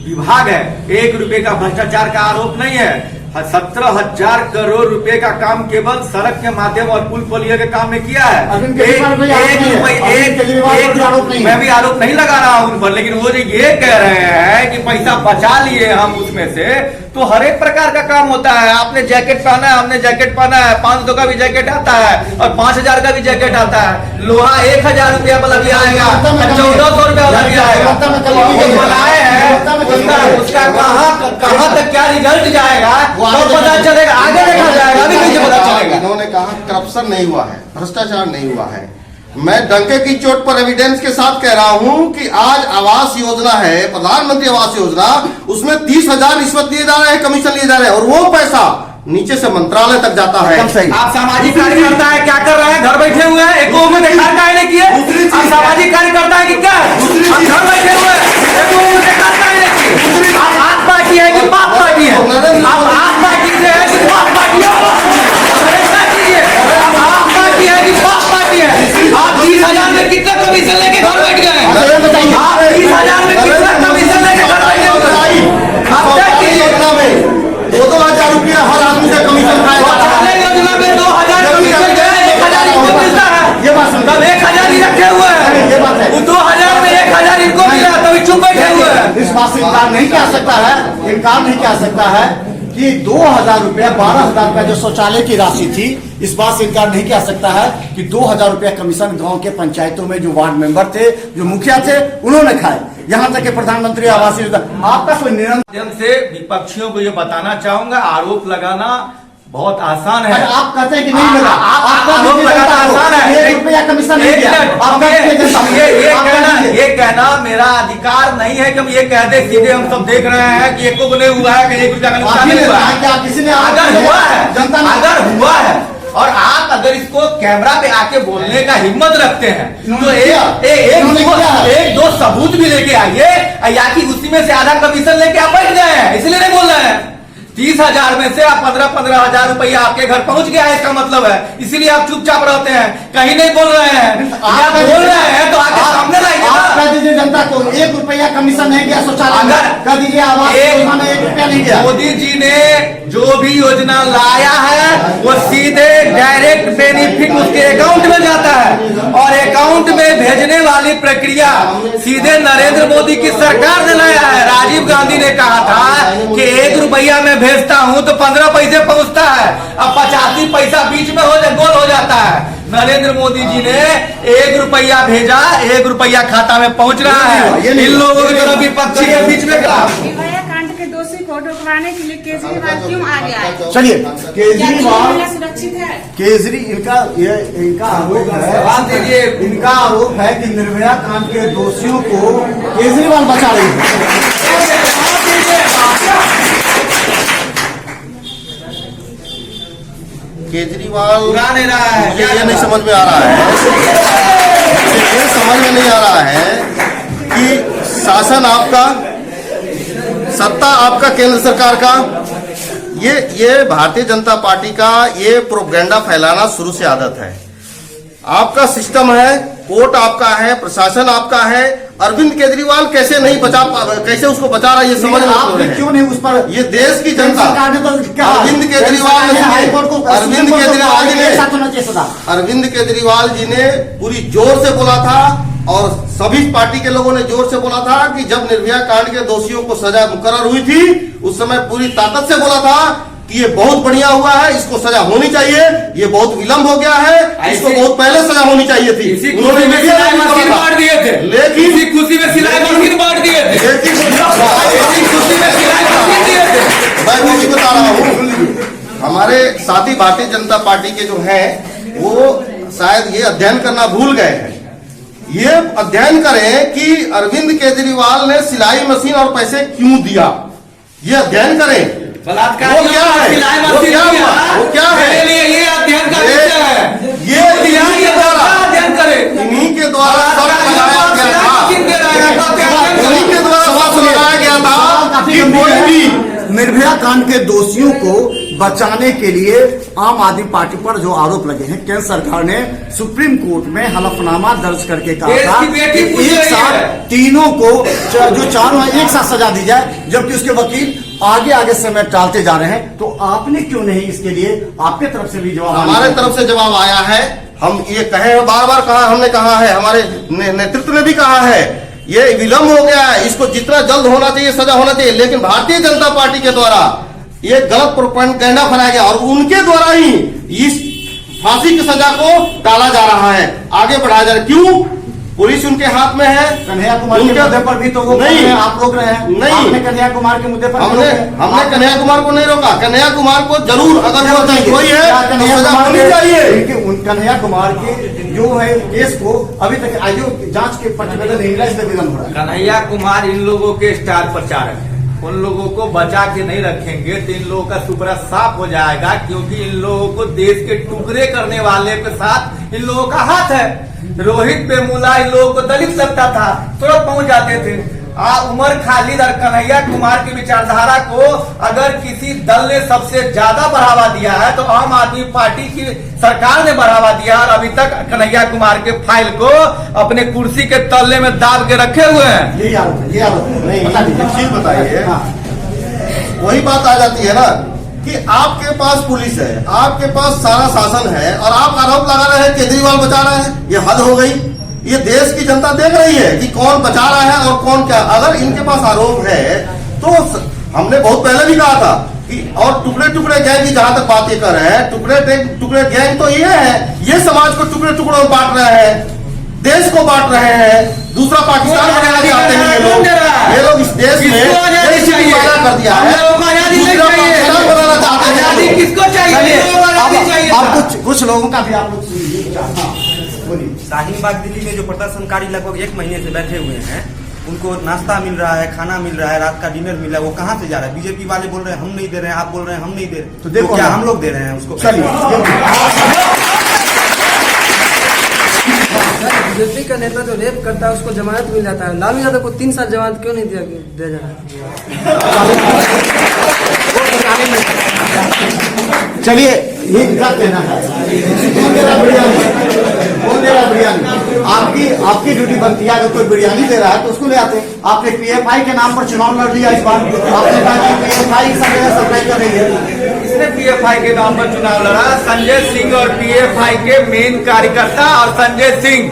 Speaker 3: विभाग है, 1 रुपए का भ्रष्टाचार का आरोप नहीं है। 17,000 करोड़ रुपए का काम केवल सड़क के माध्यम और पुल पुलिया के काम में किया है। मैं भी आरोप नहीं लगा रहा हूं उन पर, लेकिन वो जो ये कह रहे हैं कि पैसा बचा लिए हम उसमें से, तो हर एक प्रकार का काम होता है। आपने जैकेट पहना है, हमने जैकेट पहना है, 500 का भी जैकेट आता है और 5,000 का भी जैकेट आता है। लोहा 1,000 रुपया वाला भी आएगा, 1,400 रुपया वाला भी आएगा। बनाए हैं, उसका कहाँ तक क्या रिजल्ट जाएगा तो पता चलेगा, आगे देखा जाएगा, अभी नहीं पता चलेगा।
Speaker 2: इन्होंने कहा करप्शन नहीं हुआ है, भ्रष्टाचार नहीं हुआ है। मैं डंके की चोट पर एविडेंस के साथ कह रहा हूं कि आज आवास योजना है, प्रधानमंत्री आवास योजना, उसमें 30,000 रिश्वत दिए जा रहे हैं, कमीशन लिए जा रहे हैं, और वो पैसा नीचे से मंत्रालय तक जाता है।
Speaker 3: आप सामाजिक कार्यकर्ता है, क्या कर रहे हैं? घर बैठे हुए हैं, एक में देखा काहे किए? आप सामाजिक कार्यकर्ता है कि क्या? आप घर बैठे हुए हैं, एक देखा काहे किए? आप आप पार्टी है कि बाप पार्टी है? आप आप पार्टी से है कि बाप पार्टी है? आप आप पार्टी है कि बाप पार्टी है? आप 30,000 में कितना कमीशन लेके घर बैठ गए? आप 30,000 में कितना कमीशन लेके घर बैठे हुए? आप क्या
Speaker 2: योजना में 2,000 रुपया हर आदमी से कमीशन खाएगा।
Speaker 3: योजना में 2,000 कमीशन गए, 1,000 इनको मिलता है।
Speaker 1: ये बात सुन,
Speaker 3: तब 1,000 ही रखे हुए हैं।
Speaker 1: ये बात है,
Speaker 3: वो 2,000 में 1,000 इनको मिला, तभी चुप बैठे हुए हैं।
Speaker 1: इस बात से इनकार नहीं किया सकता है, इनकार नहीं किया सकता है कि 2,000 रुपया, 12,000 रुपया जो शौचालय की राशि थी, इस बात से इनकार नहीं किया सकता है कि 2,000 रुपया कमीशन गांव के पंचायतों में जो वार्ड मेंबर थे, जो मुखिया थे, उन्होंने खाए। यहाँ तक कि प्रधानमंत्री आवास योजना, आपका कोई निरंतर
Speaker 3: माध्यम से विपक्षियों को ये बताना चाहूंगा, आरोप लगाना बहुत आसान है।
Speaker 1: आप कहते हैं कि नहीं मिला, आपका
Speaker 3: आरोप लगाना आसान है,
Speaker 1: 1 रुपया कमीशन नहीं दिया।
Speaker 3: ये कहना मेरा अधिकार नहीं है कि हम ये कह दे सीधे, हम सब देख रहे हैं कि एको को नहीं हुआ है, कि 1 रुपया का नुकसान नहीं हुआ है।
Speaker 1: किसी ने
Speaker 3: अगर हुआ है, अगर हुआ है और आप अगर इसको कैमरा पे आके बोलने का हिम्मत रखते हैं तो एक दो सबूत भी लेके आइए, या कि उसी में से आधा कमीशन लेके आप बैठ गए हैं, इसलिए नहीं बोल रहे हैं। 30,000 में से आप 15,000 रुपया आपके घर पहुंच गया है, इसका मतलब है, इसीलिए आप चुपचाप रहते हैं, कहीं नहीं बोल रहे हैं। आप बोल रहे हैं तो आगे सामने लाइए।
Speaker 1: आप कह दीजिए जनता को 1 रुपया कमीशन नहीं गया शौचालय में, कह दीजिए आवास योजना में 1 रुपया नहीं गया।
Speaker 3: मोदी जी ने जो भी योजना लाया है वो सीधे डायरेक्ट बेनिफिट उसके अकाउंट में जाता है, और अकाउंट में भेजने वाली प्रक्रिया सीधे नरेंद्र मोदी की सरकार ने लाया है। राजीव गांधी ने कहा था कि 1 रुपया में भेजता हूं तो 15 पैसे पहुंचता है, अब 85 पैसा बीच में गोल हो जाता है। नरेंद्र मोदी जी ने 1 रुपया भेजा, 1 रुपया खाता में पहुंच रहा है। इन लोगों की तरफ विपक्षी के बीच में
Speaker 7: कांड के दोषी को ढुकवाने के लिए केजरीवाल क्यों आ गया है?
Speaker 1: चलिए, केजरीवाल
Speaker 7: सुरक्षित है?
Speaker 1: इनका आरोप है, इनका आरोप है कि निर्भया कांड के दोषियों को केजरीवाल बचा रही है।
Speaker 2: केजरीवाल
Speaker 3: उड़ा नहीं रहा है,
Speaker 2: मुझे ये नहीं समझ में आ रहा है ये समझ में नहीं आ रहा है कि शासन आपका, सत्ता आपका केंद्र सरकार का, ये भारतीय जनता पार्टी का ये प्रोपेगेंडा फैलाना शुरू से आदत है। आपका सिस्टम है, कोर्ट आपका है, प्रशासन आपका है। अरविंद केजरीवाल कैसे नहीं कैसे उसको बचा रहा है, ये समझ में
Speaker 1: आपने क्यों नहीं उस पर,
Speaker 2: ये देश की जनता,
Speaker 1: सरकार ने तो क्या
Speaker 2: अरविंद केजरीवाल अरविंद केजरीवाल जी ने पूरी जोर से बोला था और सभी पार्टी के लोगों ने जोर से बोला था कि जब निर्भया कांड के दोषियों को सजा मुकर्रर हुई थी उस समय पूरी ताकत से बोला था कि ये बहुत बढ़िया हुआ है, इसको सजा होनी चाहिए, ये बहुत विलंब हो गया है, इसको बहुत पहले सजा होनी चाहिए थी। उन्होंने
Speaker 8: सिलाई मशीन बांट दिए थे,
Speaker 2: लेकिन
Speaker 8: इसी खुशी में सिलाई मशीन बांट दिए थे, इसी खुशी में सिलाई मशीन दिए थे।
Speaker 2: मैं वो भी बता रहा हूँ, हमारे साथी भारतीय जनता पार्टी के जो हैं वो शायद ये अध्ययन करना भूल गए हैं। ये अध्ययन करें कि अरविंद केजरीवाल ने सिलाई मशीन और पैसे क्यों दिया, ये अध्ययन करें।
Speaker 8: बलात्कार
Speaker 2: वो क्या है,
Speaker 8: सिलाई
Speaker 2: वो
Speaker 8: मशीन
Speaker 2: क्या हुआ, वो क्या है,
Speaker 8: मेरे लिए ये अध्ययन का विषय है।
Speaker 2: ये
Speaker 8: ये अध्ययन करे,
Speaker 2: इन्हीं के द्वारा इन्हीं के द्वारा शब्द लगाया गया था कि कोई भी
Speaker 1: निर्भया कांड के दोषियों को बचाने के लिए आम आदमी पार्टी पर जो आरोप लगे हैं, केंद्र सरकार ने सुप्रीम कोर्ट में हलफनामा दर्ज करके कहा था कि एक साथ तीनों को जो चारों हैं एक साथ सजा दी जाए, जबकि उसके वकील आगे समय टालते जा रहे हैं। तो आपने क्यों नहीं इसके लिए आपके तरफ से भी जवाब?
Speaker 2: हमारे तरफ से जवाब आया है, हम ये कहे हैं, बार बार कहा, हमने कहा है, हमारे नेतृत्व ने भी कहा है, ये विलंब हो गया है, इसको जितना जल्द होना चाहिए सजा होना चाहिए। लेकिन भारतीय जनता पार्टी के द्वारा ये गलत प्रोपेगेंडा फैलाया गया और उनके द्वारा ही इस फांसी की सजा को टाला जा रहा है, आगे बढ़ाया जा रहा है। क्यों? पुलिस उनके हाथ में है।
Speaker 1: कन्हैया कुमार के मुद्दे पर भी तो वो
Speaker 2: नहीं,
Speaker 1: आप रोक रहे हैं।
Speaker 2: नहीं,
Speaker 1: आपने कन्हैया कुमार के मुद्दे पर
Speaker 2: हमने कन्हैया कुमार को नहीं रोका। कन्हैया कुमार को जरूर, अगर वो कोई है तो सजा होनी चाहिए।
Speaker 1: कन्हैया कुमार के जो है केस को अभी तक आयोग जांच के प्रतिवेदन नहीं मिला, इसलिए विलंब हो रहा है।
Speaker 3: कन्हैया कुमार इन लोगों के स्टार प्रचारक हैं, उन लोगों को बचा के नहीं रखेंगे तो इन लोगों का सुपरा साफ हो जाएगा, क्योंकि इन लोगों को देश के टुकड़े करने वाले के साथ इन लोगों का हाथ है। रोहित बेमुला इन लोगों को दलित लगता था, तुरंत पहुंच जाते थे। उमर खालिद और कन्हैया कुमार की विचारधारा को अगर किसी दल ने सबसे ज्यादा बढ़ावा दिया है तो आम आदमी पार्टी की सरकार ने बढ़ावा दिया, और अभी तक कन्हैया कुमार के फाइल को अपने कुर्सी के तल्ले में दाब के रखे हुए हैं।
Speaker 1: ये आरोप
Speaker 2: नहीं, एक चीज बताइए, वही बात आ जाती है ना कि आपके पास पुलिस है, आपके पास सारा शासन है और आप आरोप लगा रहे हैं केजरीवाल बचा रहे हैं, ये हद हो गई। ये देश की जनता देख रही है कि कौन बचा रहा है और कौन क्या। अगर इनके पास आरोप है तो हमने बहुत पहले भी कहा था कि और टुकड़े टुकड़े गैंग की जहां तक बात ये कर रहे हैं, टुकड़े गैंग तो ये है, ये समाज को टुकड़े टुकड़ों में बांट रहे हैं, देश को बांट रहे हैं, दूसरा पाकिस्तान बनाना चाहते हैं। ये लोग इस देश में कर दिया है, दूसरा पाकिस्तान बनाना चाहते हैं।
Speaker 8: किसको चाहिए?
Speaker 1: अब कुछ लोगों का भी आप लोग सुनिए।
Speaker 9: शाहीन बाग दिल्ली में जो प्रदर्शनकारी लगभग 1 महीने से बैठे हुए हैं, उनको नाश्ता मिल रहा है, खाना मिल रहा है, रात का डिनर मिल रहा है, वो कहाँ से जा रहा है? बीजेपी वाले बोल रहे हैं हम नहीं दे रहे हैं, आप बोल रहे हैं हम नहीं दे रहे, तो देखो क्या हम लोग दे रहे हैं उसको?
Speaker 4: बीजेपी का नेता जो रेप करता है उसको जमानत मिल जाता है, लालू यादव को 3 साल जमानत क्यों नहीं दिया जा रहा?
Speaker 1: चलिए, ये क्या कहना है? कौन दे रहा बिरयानी? आपकी ड्यूटी बनती है, अगर कोई बिरयानी दे रहा है तो उसको ले आते। आपने पीएफआई के नाम पर चुनाव लड़ लिया इस बार, आपने कहा कि पीएफआई सब जगह सप्लाई कर रही है।
Speaker 3: इसने पीएफआई के नाम पर चुनाव लड़ा। संजय सिंह और पीएफआई के मेन कार्यकर्ता और संजय सिंह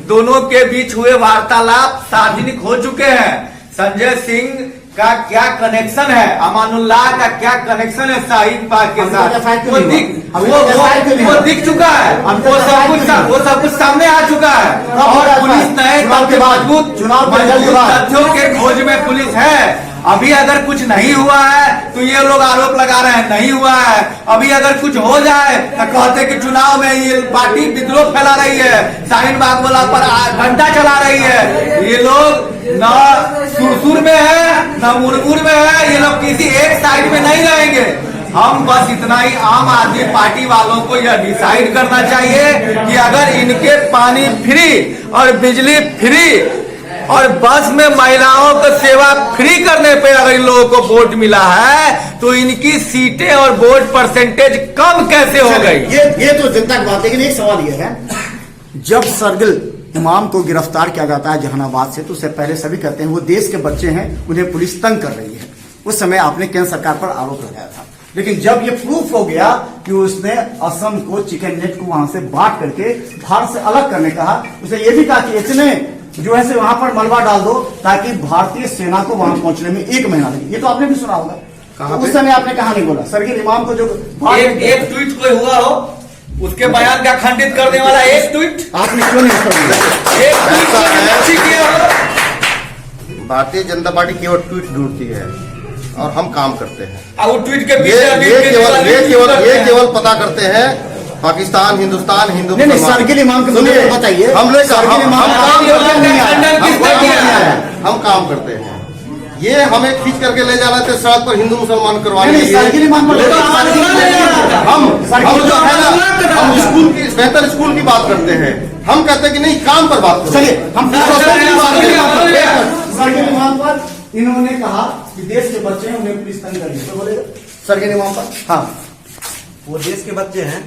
Speaker 3: दोनों के बीच हुए वार्तालाप सार्वजनिक हो चुके हैं। संजय सिंह का क्या कनेक्शन है, अमानुल्लाह का क्या कनेक्शन है शाहीन बाग के साथ, वो दिख चुका है, वो सब कुछ सामने आ चुका है। और पुलिस नए मजबूत तथ्यों के खोज में पुलिस है। अभी अगर कुछ नहीं हुआ है तो ये लोग आरोप लगा रहे हैं नहीं हुआ है, अभी अगर कुछ हो जाए तो कहते कि चुनाव में ये पार्टी विद्रोह फैला रही है, शाहीन बाग वाला पर घंटा चला रही है। ये लोग न सुरसुर में है न मुरमुर में है, ये लोग किसी एक साइड में नहीं रहेंगे। हम बस इतना ही आम आदमी पार्टी वालों को यह डिसाइड करना चाहिए कि अगर इनके पानी फ्री और बिजली फ्री और बस में महिलाओं को सेवा फ्री करने पे अगर इन लोगों को वोट मिला है तो इनकी सीटें और वोट परसेंटेज कम कैसे हो गई?
Speaker 1: ये तो जनता की बात है। लेकिन एक सवाल ये है, जब सरगिल इमाम को गिरफ्तार किया जाता है जहानाबाद से, तो उससे पहले सभी कहते हैं वो देश के बच्चे हैं, उन्हें पुलिस तंग कर रही है। उस समय आपने केंद्र सरकार पर आरोप लगाया था, लेकिन जब ये प्रूफ हो गया कि उसने असम को चिकन नेट को वहां से बांट करके भारत से अलग करने कहा, उसने ये भी कहा कि इतने जो है से वहां पर मलबा डाल दो ताकि भारतीय सेना को वहां पहुंचने में 1 महीना लगे। ये तो आपने भी सुना होगा। तो उस समय आपने कहा नहीं बोला सरगिल इमाम को जो
Speaker 3: एक ट्वीट कोई हुआ हो उसके बयान का खंडित करने वाला एक ट्वीट
Speaker 1: आपने क्यों नहीं
Speaker 3: किया हो?
Speaker 2: भारतीय जनता पार्टी केवल ट्वीट ढूंढती है और हम काम करते हैं।
Speaker 3: और वो ट्वीट के
Speaker 2: ये केवल पता करते हैं पाकिस्तान, हिंदुस्तान, हिंदू
Speaker 1: नहीं, सरगिल इमाम के मुद्दे पर बताइए।
Speaker 2: हम काम करते हैं। ये हमें खींच करके ले जाना थे सड़क पर हिंदू मुसलमान करवाने के लिए। हम जो है ना, हम स्कूल की बेहतर स्कूल की बात करते हैं। हम कहते हैं कि नहीं, काम पर बात करो।
Speaker 1: चलिए हम सरगिल इमाम पर इन्होंने कहा कि देश के बच्चे हैं, उन्हें पुलिस तंग करेगी, तो बोलेगा सरगिल इमाम पर? हाँ,
Speaker 9: वो देश के बच्चे हैं,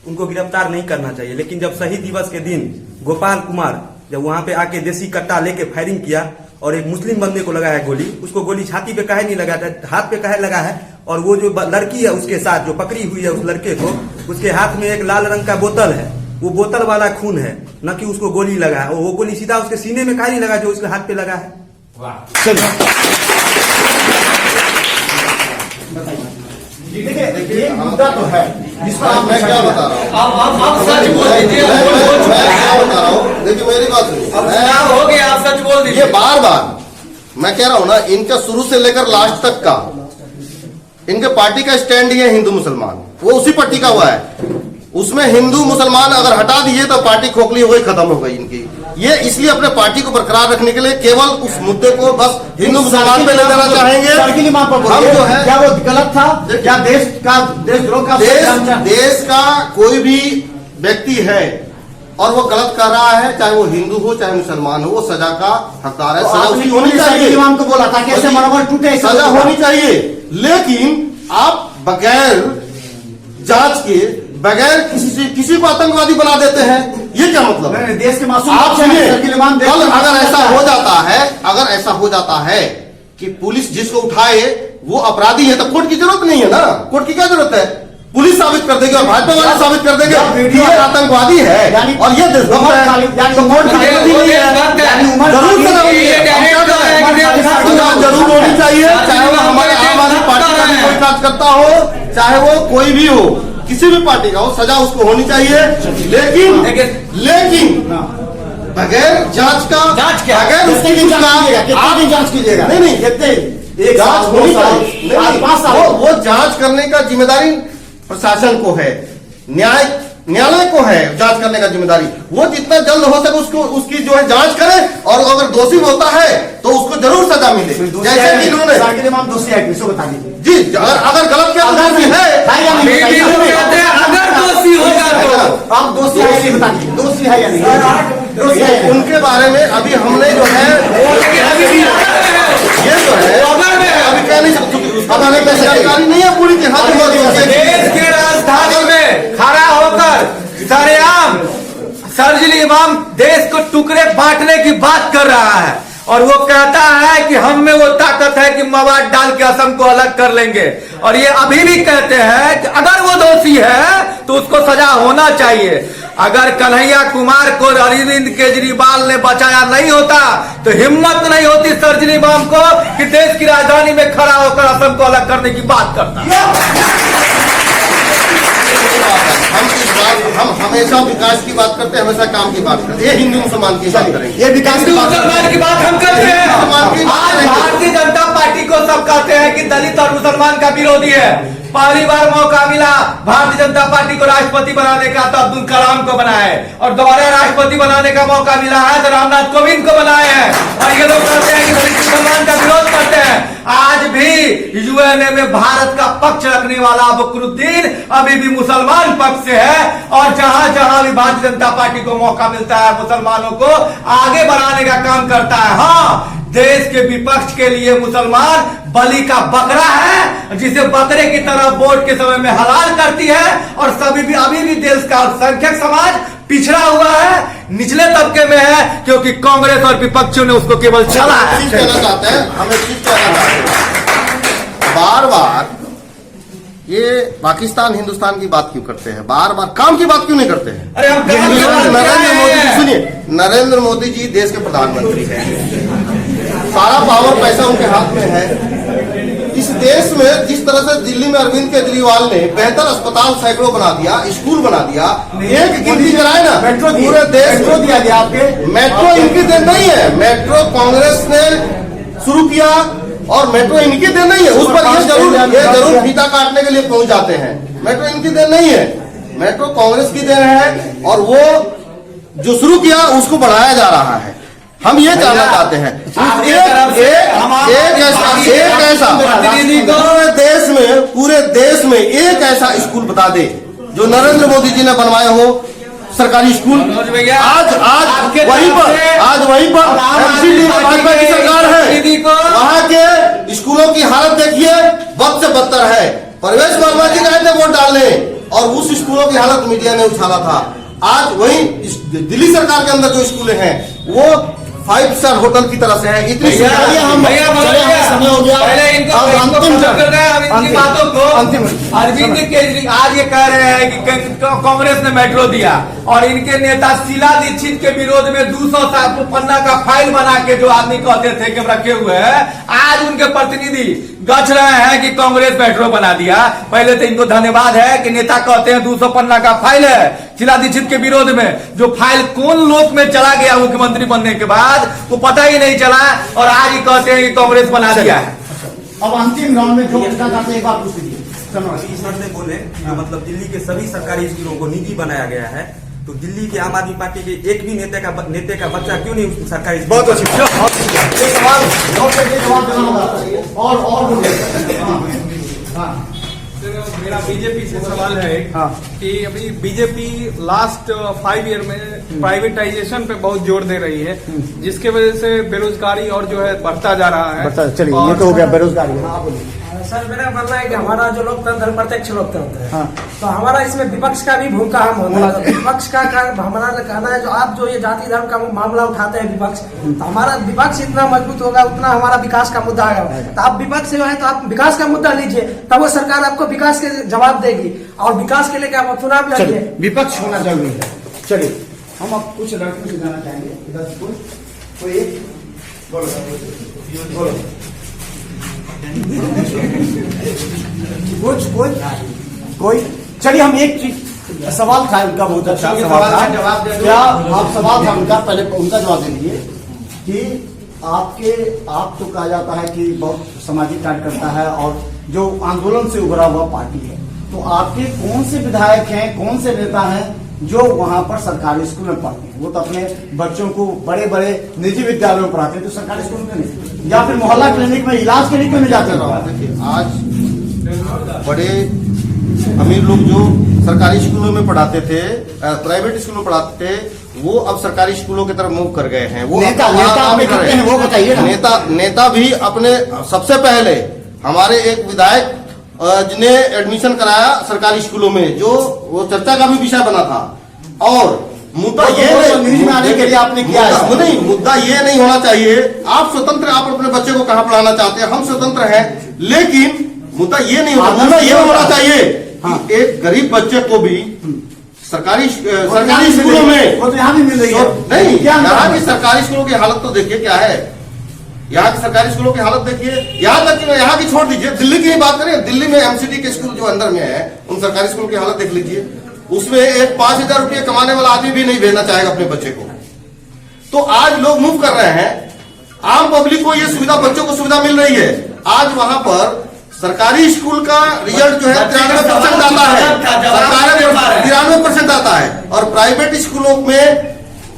Speaker 9: उनको गिरफ्तार नहीं करना चाहिए। लेकिन जब शहीद दिवस के दिन गोपाल कुमार जब वहां पे आके देसी कट्टा लेके फायरिंग किया और एक मुस्लिम बंदे को लगा है गोली, उसको गोली छाती पे काहे नहीं लगा था, हाथ पे काहे लगा है? और वो जो लड़की है उसके साथ जो पकड़ी हुई है उस लड़के को, उसके हाथ में एक लाल रंग का बोतल है, वो बोतल वाला खून है, न कि उसको गोली लगा है। और वो गोली सीधा उसके सीने में काहे नहीं लगा जो उसके हाथ पे लगा है?
Speaker 1: देखिए ये मुद्दा तो है जिस पर
Speaker 2: मैं क्या बता रहा हूँ,
Speaker 3: आप सच बोल दीजिए।
Speaker 2: मैं क्या बता रहा हूँ, देखिए मेरी बात सुनिए।
Speaker 3: चुनाव हो गया, आप सच बोल दीजिए।
Speaker 2: ये बार मैं कह रहा हूँ ना, इनका शुरू से लेकर लास्ट तक का इनके पार्टी का स्टैंड ही है हिंदू मुसलमान। वो उसी पर टिका हुआ है। उसमें हिंदू मुसलमान अगर हटा दिए तो पार्टी खोखली हो गई, खत्म हो गई इनकी। ये इसलिए अपने पार्टी को बरकरार रखने के लिए केवल उस मुद्दे को बस हिंदू मुसलमान पे ले जाना चाहेंगे। हम जो है,
Speaker 1: क्या वो गलत था? क्या देशद्रोह का
Speaker 2: देश का कोई भी व्यक्ति है और वो गलत कर रहा है, चाहे वो हिंदू हो चाहे मुसलमान हो, वो सजा का हकदार है। सजा उसकी होनी चाहिए।
Speaker 1: इमाम को बोला था कि ऐसे मनोबल टूटे,
Speaker 2: सजा होनी चाहिए। लेकिन आप बगैर जांच के, बगैर किसी को आतंकवादी बना देते हैं, ये क्या मतलब है?
Speaker 1: देश के मासूम
Speaker 2: आप सुनिए, कल अगर ऐसा हो
Speaker 1: है,
Speaker 2: जाता है कि पुलिस जिसको उठाए वो अपराधी है, तो कोर्ट की जरूरत नहीं है ना। कोर्ट की क्या जरूरत है? पुलिस साबित कर देगी और भाजपा वाले साबित कर देंगे कि ये आतंकवादी है और ये देशभक्त है। जरूर होनी चाहिए, चाहे वो हमारे आम आदमी पार्टी का कोई कार्यकर्ता हो, चाहे वो कोई भी हो, किसी भी पार्टी का हो, सजा उसको होनी चाहिए। लेकिन बगैर जांच का, बगैर उसकी
Speaker 1: जांच कीजिएगा।
Speaker 2: नहीं जांच होनी चाहिए। वो जांच करने का जिम्मेदारी प्रशासन को है, न्यायालय को है जांच करने का जिम्मेदारी। वो जितना जल्द हो सके उसकी जो है जांच करे और अगर दोषी होता है तो उसको जरूर सजा मिले। जैसे कि इन्होंने
Speaker 1: दोषी है, किसको बता दीजिए
Speaker 2: जी, अगर गलत किया तो दोषी है।
Speaker 3: अगर दोषी होगा तो
Speaker 1: आप दोषी है, बता दीजिए दोषी है या नहीं।
Speaker 2: उनके बारे में अभी हमने जो है ये जो है अभी कह नहीं सकते, जानकारी नहीं है पूरी
Speaker 3: देश के राजधानी में खड़ा होकर सरेआम सरजिल इमाम देश को टुकड़े बांटने की बात कर रहा है और वो कहता है कि हम में वो ताकत है कि मवाद डाल के असम को अलग कर लेंगे। और ये अभी भी कहते हैं कि अगर वो दोषी है तो उसको सजा होना चाहिए। अगर कन्हैया कुमार को अरविंद केजरीवाल ने बचाया नहीं होता तो हिम्मत नहीं होती सरजिल इमाम को कि देश की राजधानी में खड़ा होकर असम को अलग करने की बात करता।
Speaker 2: हम हमेशा विकास की बात करते हैं, हमेशा काम की बात करते हैं। ये हिंदू मुसलमान की बात करेंगे,
Speaker 1: ये विकास
Speaker 3: हिंदू मुसलमान की बात हम करते हैं। आज भारतीय जनता पार्टी को सब कहते हैं कि दलित और मुसलमान का विरोधी है। पहली बार मौका मिला भारतीय जनता पार्टी को राष्ट्रपति बनाने का तो अब्दुल कलाम को बनाए, और दोबारा राष्ट्रपति बनाने का मौका मिला है तो रामनाथ कोविंद को बनाए हैं। और ये लोग कहते हैं कि दलित मुसलमान का विरोध करते हैं। आज भी यूएनए में भारत का पक्ष रखने वाला बकरुद्दीन अभी भी मुसलमान पक्ष से है, और जहां जहां भी भारतीय जनता पार्टी को मौका मिलता है मुसलमानों को आगे बढ़ाने का काम करता है। हाँ, देश के विपक्ष के लिए मुसलमान बलि का बकरा है, जिसे बकरे की तरह वोट के समय में हलाल करती है, और सभी भी अभी भी देश का अल्पसंख्यक समाज पिछड़ा हुआ है, निचले तबके में है, क्योंकि कांग्रेस और विपक्षियों ने उसको केवल चला है।
Speaker 2: कहना चाहते हैं, हम एक चीज कहना चाहते हैं, बार बार ये पाकिस्तान हिंदुस्तान की बात क्यों करते हैं, बार बार काम की बात क्यों नहीं करते हैं?
Speaker 3: अरे हम
Speaker 2: नरेंद्र मोदी जी, सुनिए, नरेंद्र मोदी जी देश के प्रधानमंत्री हैं, सारा पावर पैसा उनके हाथ में है। इस देश में जिस तरह से दिल्ली में अरविंद केजरीवाल ने बेहतर अस्पताल सैकड़ों बना दिया, स्कूल बना दिया, एक गिनती कराए ना,
Speaker 1: मेट्रो
Speaker 2: पूरे देश
Speaker 1: मेट्रो दिया गया आपके।
Speaker 2: मेट्रो इनकी देन नहीं है, मेट्रो कांग्रेस ने शुरू किया और मेट्रो इनकी देन नहीं है। उस पर ये जरूर फीता काटने के लिए पहुंच जाते हैं। मेट्रो इनकी देन नहीं है, मेट्रो कांग्रेस की देन है, और वो जो शुरू किया उसको बढ़ाया जा रहा है। हम ये जानना चाहते हैं एक ऐसा पूरे देश में एक ऐसा स्कूल बता दे जो नरेंद्र मोदी जी ने बनवाए हो, सरकारी स्कूल। आज वहीं पर एमसीडी भाजपा की सरकार है, वहां के स्कूलों की हालत देखिए, बद से बदतर है। परवेश वर्मा जी गए थे वोट डालने, और उस स्कूलों की हालत मीडिया ने उछाला था। आज वही दिल्ली सरकार के अंदर जो स्कूल हैं वो 5 स्टार होटल की तरह से है। इतनी
Speaker 1: समय हो गया,
Speaker 3: अंतिम बातों को अरविंद केजरीवाल आज ये कह रहे हैं कि कांग्रेस ने मेट्रो दिया, और इनके नेता शीला दीक्षित के विरोध में 200 पन्ना का फाइल बना के जो आदमी कहते थे कि रखे हुए हैं, आज उनके प्रतिनिधि गच रहे हैं कि कांग्रेस मेट्रो बना दिया। पहले तो इनको धन्यवाद है कि नेता कहते हैं 200 पन्ना का फाइल है शीला दीक्षित के विरोध में, जो फाइल कौन लोक में चला गया मुख्यमंत्री बनने के बाद वो पता ही नहीं चला, और आज ही कहते हैं कि कांग्रेस बना दिया है।
Speaker 1: अब अंतिम राउंड में जो पूछना चाहते हैं एक बात पूछ लीजिए।
Speaker 9: सर ने बोले जो मतलब दिल्ली के सभी सरकारी स्कूलों को निजी बनाया गया है, तो दिल्ली के आम आदमी पार्टी के एक भी नेता का बच्चा क्यों नहीं उस सरकारी स्कूल?
Speaker 1: बहुत अच्छी सवाल और
Speaker 10: मेरा बीजेपी से सवाल है कि अभी बीजेपी लास्ट 5 ईयर में प्राइवेटाइजेशन पे बहुत जोर दे रही है, जिसके वजह से बेरोजगारी और जो है बढ़ता जा रहा है।
Speaker 1: चलिए, ये तो हो गया बेरोजगारी।
Speaker 4: सर मेरा मानना है कि हमारा जो लोकतंत्र प्रत्यक्ष लोकतंत्र है, तो हमारा इसमें विपक्ष का भी भूमिका अहम होता है। तो विपक्ष का हमारा कहना है, जो आप जो ये जाति धर्म का मामला उठाते हैं विपक्ष, तो हमारा विपक्ष इतना मजबूत होगा उतना हमारा विकास का मुद्दा आएगा। तो आप विपक्ष से जो है तो आप विकास का मुद्दा लीजिए, तब वो सरकार आपको विकास के जवाब देगी, और विकास के लिए क्या आप चुनाव लड़िए।
Speaker 1: विपक्ष होना जरूरी है। चलिए, हम अब कुछ लड़कों से जाना चाहेंगे। कोई चलिए, हम एक चीज सवाल था उनका, बहुत अच्छा सवाल था। क्या आप सवाल था उनका, पहले उनका जवाब दे दीजिए कि आप तो कहा जाता है कि बहुत सामाजिक कार्य करता है और जो आंदोलन से उभरा हुआ पार्टी है, तो आपके कौन से विधायक हैं, कौन से नेता हैं जो वहां पर सरकारी स्कूल में पढ़ते हैं? वो तो अपने बच्चों को बड़े बड़े निजी विद्यालयों में पढ़ाते हैं, तो सरकारी स्कूल में नहीं, या फिर मोहल्ला क्लिनिक में इलाज के लिए क्यों नहीं जाते हैं?
Speaker 2: आज बड़े अमीर लोग जो सरकारी स्कूलों में पढ़ाते थे, प्राइवेट स्कूलों में पढ़ाते थे, वो अब सरकारी स्कूलों की तरफ मूव कर गए हैं। वो
Speaker 1: नेता वो बताइए ना।
Speaker 2: नेता भी अपने, सबसे पहले हमारे एक विधायक जिन्हें एडमिशन कराया सरकारी स्कूलों में, जो वो चर्चा का भी विषय बना था। और मुद्दा ये नहीं, मुद्दा ये नहीं होना चाहिए। आप स्वतंत्र, आप अपने बच्चे को कहाँ पढ़ाना चाहते हैं, हम स्वतंत्र हैं, लेकिन मुद्दा ये नहीं होना, मुद्दा ये होना चाहिए कि एक गरीब बच्चे को भी सरकारी स्कूलों में,
Speaker 1: वो तो यहाँ भी मिल रही है
Speaker 2: नहीं, यहाँ की सरकारी स्कूलों की हालत तो देखिए क्या है। यहाँ की सरकारी स्कूलों की हालत देखिए, यहाँ तक कि यहाँ की छोड़ दीजिए, दिल्ली की ही बात करें, दिल्ली में एमसीडी के स्कूल जो अंदर में है, उन सरकारी स्कूल की हालत देख लीजिए। उसमें एक 5,000 रुपये कमाने वाला आदमी भी नहीं भेजना चाहेगा अपने बच्चे को। तो आज लोग मूव कर रहे हैं, आम पब्लिक को ये सुविधा, बच्चों को सुविधा मिल रही है। आज वहां पर सरकारी स्कूल का रिजल्ट जो है 93% आता है, सरकारी 93% आता है, और प्राइवेट स्कूलों में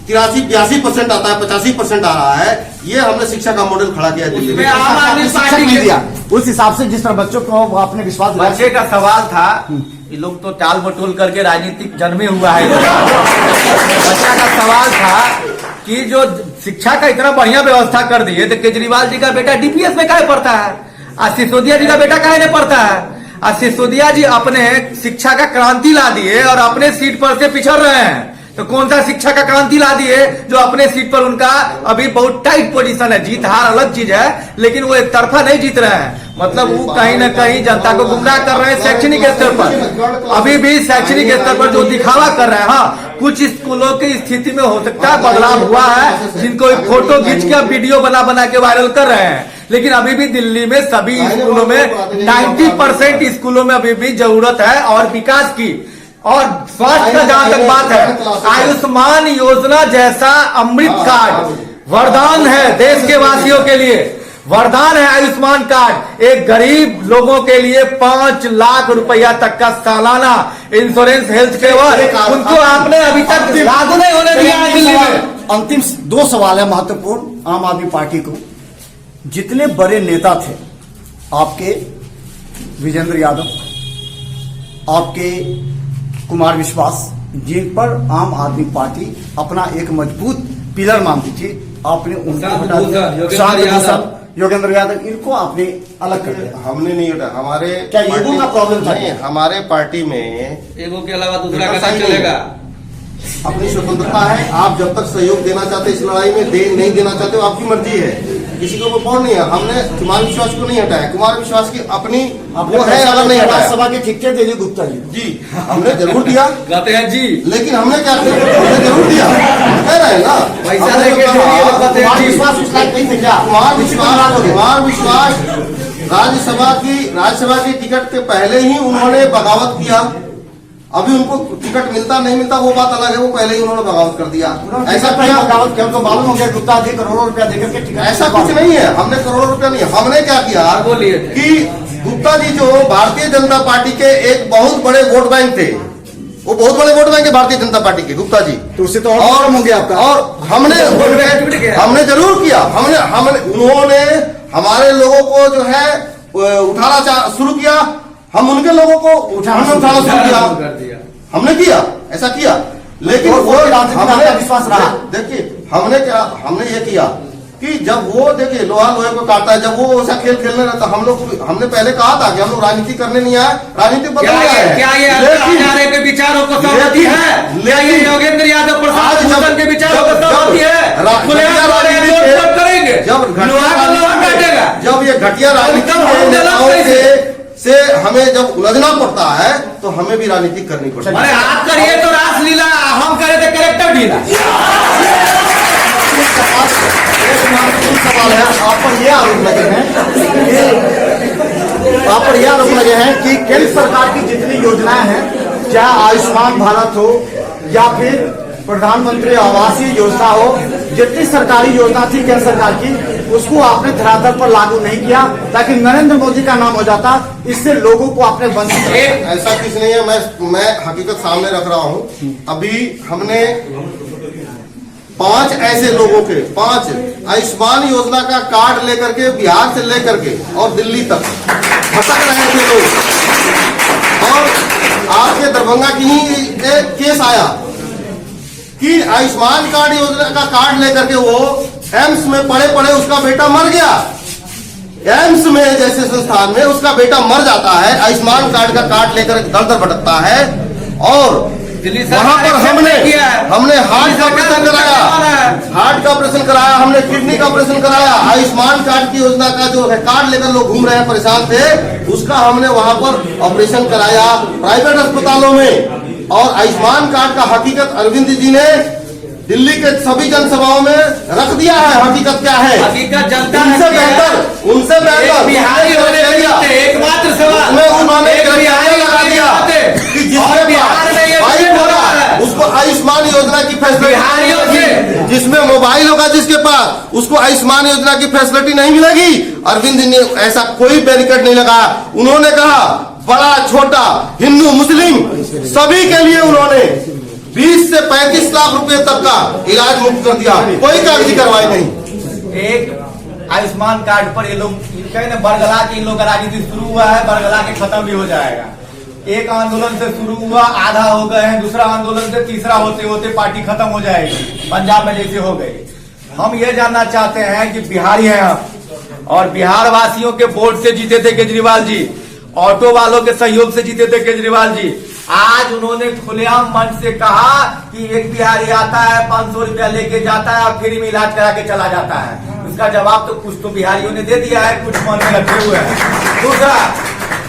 Speaker 2: 83-82% आता है, 85% आ रहा है। ये हमने शिक्षा का मॉडल खड़ा किया दिल्ली में।
Speaker 1: शिक्षक नहीं दिया उस हिसाब से जिस तरह बच्चों को वो आपने विश्वास दिलाया।
Speaker 3: बच्चे का सवाल था, ये लोग तो टाल बटोल करके राजनीतिक जन्मे हुआ है। बच्चा का सवाल था कि जो शिक्षा का इतना बढ़िया व्यवस्था कर दिए तो केजरीवाल जी का बेटा डीपीएस में काहे पढ़ता है, और सिसोदिया जी का बेटा काहे नहीं पढ़ता है। और सिसोदिया जी अपने शिक्षा का क्रांति ला दिए और अपने सीट पर से पिछड़ रहे हैं, तो कौन सा शिक्षा का क्रांति ला दिए जो अपने सीट पर उनका अभी बहुत टाइट पोजीशन है। जीत हार अलग चीज है, लेकिन वो एक तरफा नहीं जीत रहे हैं। मतलब वो कहीं ना कहीं जनता को गुमराह कर रहे हैं शैक्षणिक स्तर पर। अभी भी शैक्षणिक स्तर पर जो दिखावा कर रहे हैं, हाँ कुछ स्कूलों की स्थिति में हो सकता है बदलाव हुआ है, जिनको एक फोटो खींच के वीडियो बना बना के वायरल कर रहे हैं, लेकिन अभी भी दिल्ली में सभी स्कूलों में 90% स्कूलों में अभी भी जरूरत है और विकास की। और स्वास्थ्य का जहां तक बात है, आयुष्मान योजना जैसा अमृत कार्ड वरदान है देश के वासियों के लिए, वरदान है आयुष्मान कार्ड। एक गरीब लोगों के लिए 5 लाख रुपया तक का सालाना इंश्योरेंस हेल्थ केयर, उनको आपने अभी तक लागू नहीं होने दिया है दिल्ली में।
Speaker 1: अंतिम 2 सवाल है महत्वपूर्ण आम आदमी पार्टी को। जितने बड़े नेता थे आपके विजेंद्र यादव, आपके कुमार विश्वास, जिन पर आम आदमी पार्टी अपना एक मजबूत पिलर मानती थी, आपने उनको हटा दिया। योगेंद्र यादव, इनको आपने अलग कर दिया।
Speaker 2: हमने नहीं हटा, हमारे
Speaker 1: क्या ईगो का प्रॉब्लम था?
Speaker 2: नहीं, हमारे पार्टी में
Speaker 3: एगो के अलावा दूसरा का नहीं चलेगा।
Speaker 2: अपनी स्वतंत्रता है, आप जब तक सहयोग देना चाहते इस लड़ाई में नहीं देना चाहते हो आपकी मर्जी है, किसी को वो बॉन्ड नहीं है। हमने कुमार विश्वास को नहीं हटाया, कुमार विश्वास की अपनी वो है, अगर नहीं हटाया।
Speaker 1: सभा के टिकट दे दिए गुप्ता जी
Speaker 2: हमने जरूर दिया,
Speaker 3: कहते हैं जी,
Speaker 2: लेकिन हमने क्या किया, हमने जरूर दिया, कह रहे हैं ना
Speaker 3: पैसा लेके
Speaker 1: कुमार विश्वास उस लायक नहीं थे क्या?
Speaker 2: कुमार विश्वास राज्यसभा की टिकट के पहले ही उन्होंने बगावत किया। अभी उनको टिकट मिलता नहीं मिलता वो बात अलग है, वो पहले ही उन्होंने बगावत कर दिया। ऐसा क्या
Speaker 1: बगावत किया? उनको मालूम हो गया गुप्ता जी करोड़ों रुपया देकर के टिकट।
Speaker 2: ऐसा कुछ नहीं है, हमने करोड़ों रुपया नहीं, हमने क्या किया कि गुप्ता जी जो भारतीय जनता पार्टी के एक बहुत बड़े वोट बैंक थे, वो बहुत बड़े वोट बैंक है भारतीय जनता पार्टी के, गुप्ता जी,
Speaker 1: तो उससे तो और हो गया आपका।
Speaker 2: और हमने जरूर किया, हमने उन्होंने हमारे लोगों को जो है उठाना शुरू किया, हम उनके लोगों को उठाना शुरू किया, हमने किया, ऐसा किया। लेकिन वो हमने विश्वास रहा। देखिए हमने ये किया कि जब वो देखिए लोहा लोहे को काटता है, जब वो ऐसा खेल खेलने रहता, हमने पहले कहा था कि हम लोग राजनीति करने नहीं आए, राजनीति बदल रहा है।
Speaker 3: क्या ये हजारे के विचारों को सहमति है? क्या ये योगेंद्र यादव प्रसाद भूषण के विचारों को सहमति है? करेंगे
Speaker 2: जब ये घटिया राजनीति से हमें जब उलझना पड़ता है तो हमें भी राजनीति करनी पड़ती है।
Speaker 3: अरे आप करिए तो रासलीला, हम करे तो कैरेक्टर ढीला।
Speaker 1: सवाल है, आप पर यह आरोप लगे हैं कि केंद्र सरकार की जितनी योजनाएं हैं, चाहे आयुष्मान भारत हो या फिर प्रधानमंत्री आवासीय योजना हो, जितनी सरकारी योजना थी केंद्र सरकार की, उसको आपने धरातल पर लागू नहीं किया ताकि नरेंद्र मोदी का नाम हो जाता। इससे लोगों को आपने बंद किया।
Speaker 2: ऐसा कुछ नहीं है, मैं हकीकत सामने रख रहा हूँ। अभी हमने 5 ऐसे लोगों के 5 आयुष्मान योजना का कार्ड लेकर के बिहार से लेकर के और दिल्ली तक भटक रहे थे लोग, और आपके दरभंगा की ही एक केस आया कि आयुष्मान कार्ड योजना का कार्ड लेकर के वो एम्स में पड़े उसका बेटा मर गया। एम्स में जैसे संस्थान में उसका बेटा मर जाता है, आयुष्मान कार्ड का कार्ड लेकर दर भटकता है, और वहां पर हमने हार्ट का ऑपरेशन कराया, हमने किडनी का ऑपरेशन कराया। आयुष्मान कार्ड की योजना का जो है कार्ड लेकर लोग घूम रहे हैं, परेशान थे, उसका हमने वहां पर ऑपरेशन कराया प्राइवेट अस्पतालों में। और आयुष्मान कार्ड का हकीकत अरविंद जी ने दिल्ली के सभी जनसभाओं में रख दिया है। हकीकत क्या है?
Speaker 3: हकीकत जनता
Speaker 2: उनसे बेहतर
Speaker 3: बिहारी होने एकमात्र सवाल
Speaker 2: में उन्होंने लगा दिया कि जिसमें बिहार में उसको आयुष्मान योजना की फैसिलिटी, जिसमें मोबाइल होगा जिसके पास उसको आयुष्मान योजना की फैसिलिटी नहीं मिलेगी। अरविंद ने ऐसा कोई बैरिकेड नहीं लगाया। उन्होंने कहा बड़ा छोटा हिंदू मुस्लिम सभी के लिए उन्होंने 20 से 35 लाख रुपए तक का इलाज मुफ्त कर दिया, कोई कागजी कार्रवाई नहीं।
Speaker 3: एक आयुष्मान कार्ड पर ये लोग बरगला के इन लोग का राजनीति शुरू हुआ है, बरगला के खत्म भी हो जाएगा। एक आंदोलन से शुरू हुआ, आधा हो गए हैं, दूसरा आंदोलन से तीसरा होते होते पार्टी खत्म हो जाएगी, पंजाब में जैसे हो गई। हम ये जानना चाहते हैं कि बिहारी हैं हम और बिहार वासियों के वोट से जीते थे केजरीवाल जी, ऑटो वालों के सहयोग से जीते थे केजरीवाल जी। आज उन्होंने खुलेआम मंच से कहा कि एक बिहारी आता है 500 रुपया लेके जाता है और फ्री में इलाज करा के चला जाता है। उसका जवाब तो कुछ तो बिहारियों ने दे दिया है, कुछ मन में रखे हुए हैं। दूसरा,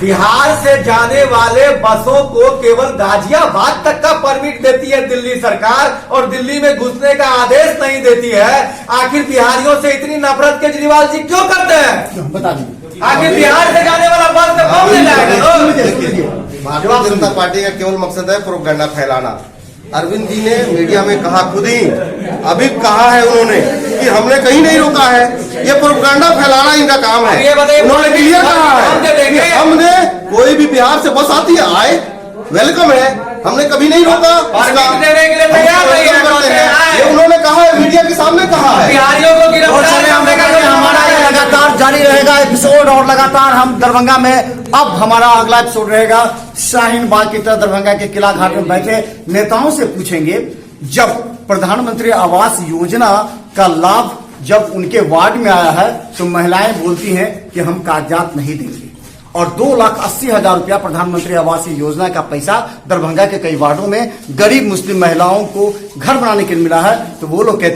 Speaker 3: बिहार से जाने वाले बसों को केवल गाजियाबाद तक का परमिट देती है दिल्ली सरकार और दिल्ली में घुसने का आदेश नहीं देती है। आखिर बिहारियों से इतनी नफरत केजरीवाल जी क्यों करते हैं?
Speaker 1: बता दीजिए।
Speaker 3: आखिर बिहार से जाने वाला बस में कौन ले जाएगा?
Speaker 2: भारतीय जनता पार्टी का केवल मकसद है प्रोपेगेंडा फैलाना। अरविंद जी ने मीडिया में कहा, खुद ही अभी कहा है उन्होंने कि हमने कहीं नहीं रोका है, ये प्रोपेगेंडा फैलाना इनका काम है। उन्होंने क्लियर कहा है कि हमने कोई भी बिहार से बस आती है आए, वेलकम है, हमने कभी नहीं रोका। ये उन्होंने कहा है, मीडिया के सामने कहा है।
Speaker 3: बिहारियों को
Speaker 1: हमारा ये लगातार जारी रहेगा एपिसोड और लगातार हम दरभंगा में अब हमारा अगला एपिसोड रहेगा शाहीन बाग की तरह दरभंगा के किला घाट में बैठे नेताओं से पूछेंगे, जब प्रधानमंत्री आवास योजना का लाभ जब उनके वार्ड में आया है तो महिलाएं बोलती हैं कि हम कागजात नहीं देंगे और 2,80,000 रुपया प्रधानमंत्री आवास योजना का पैसा दरभंगा के कई वार्डों में गरीब मुस्लिम महिलाओं को घर बनाने के लिए मिला है। तो वो लोग कहते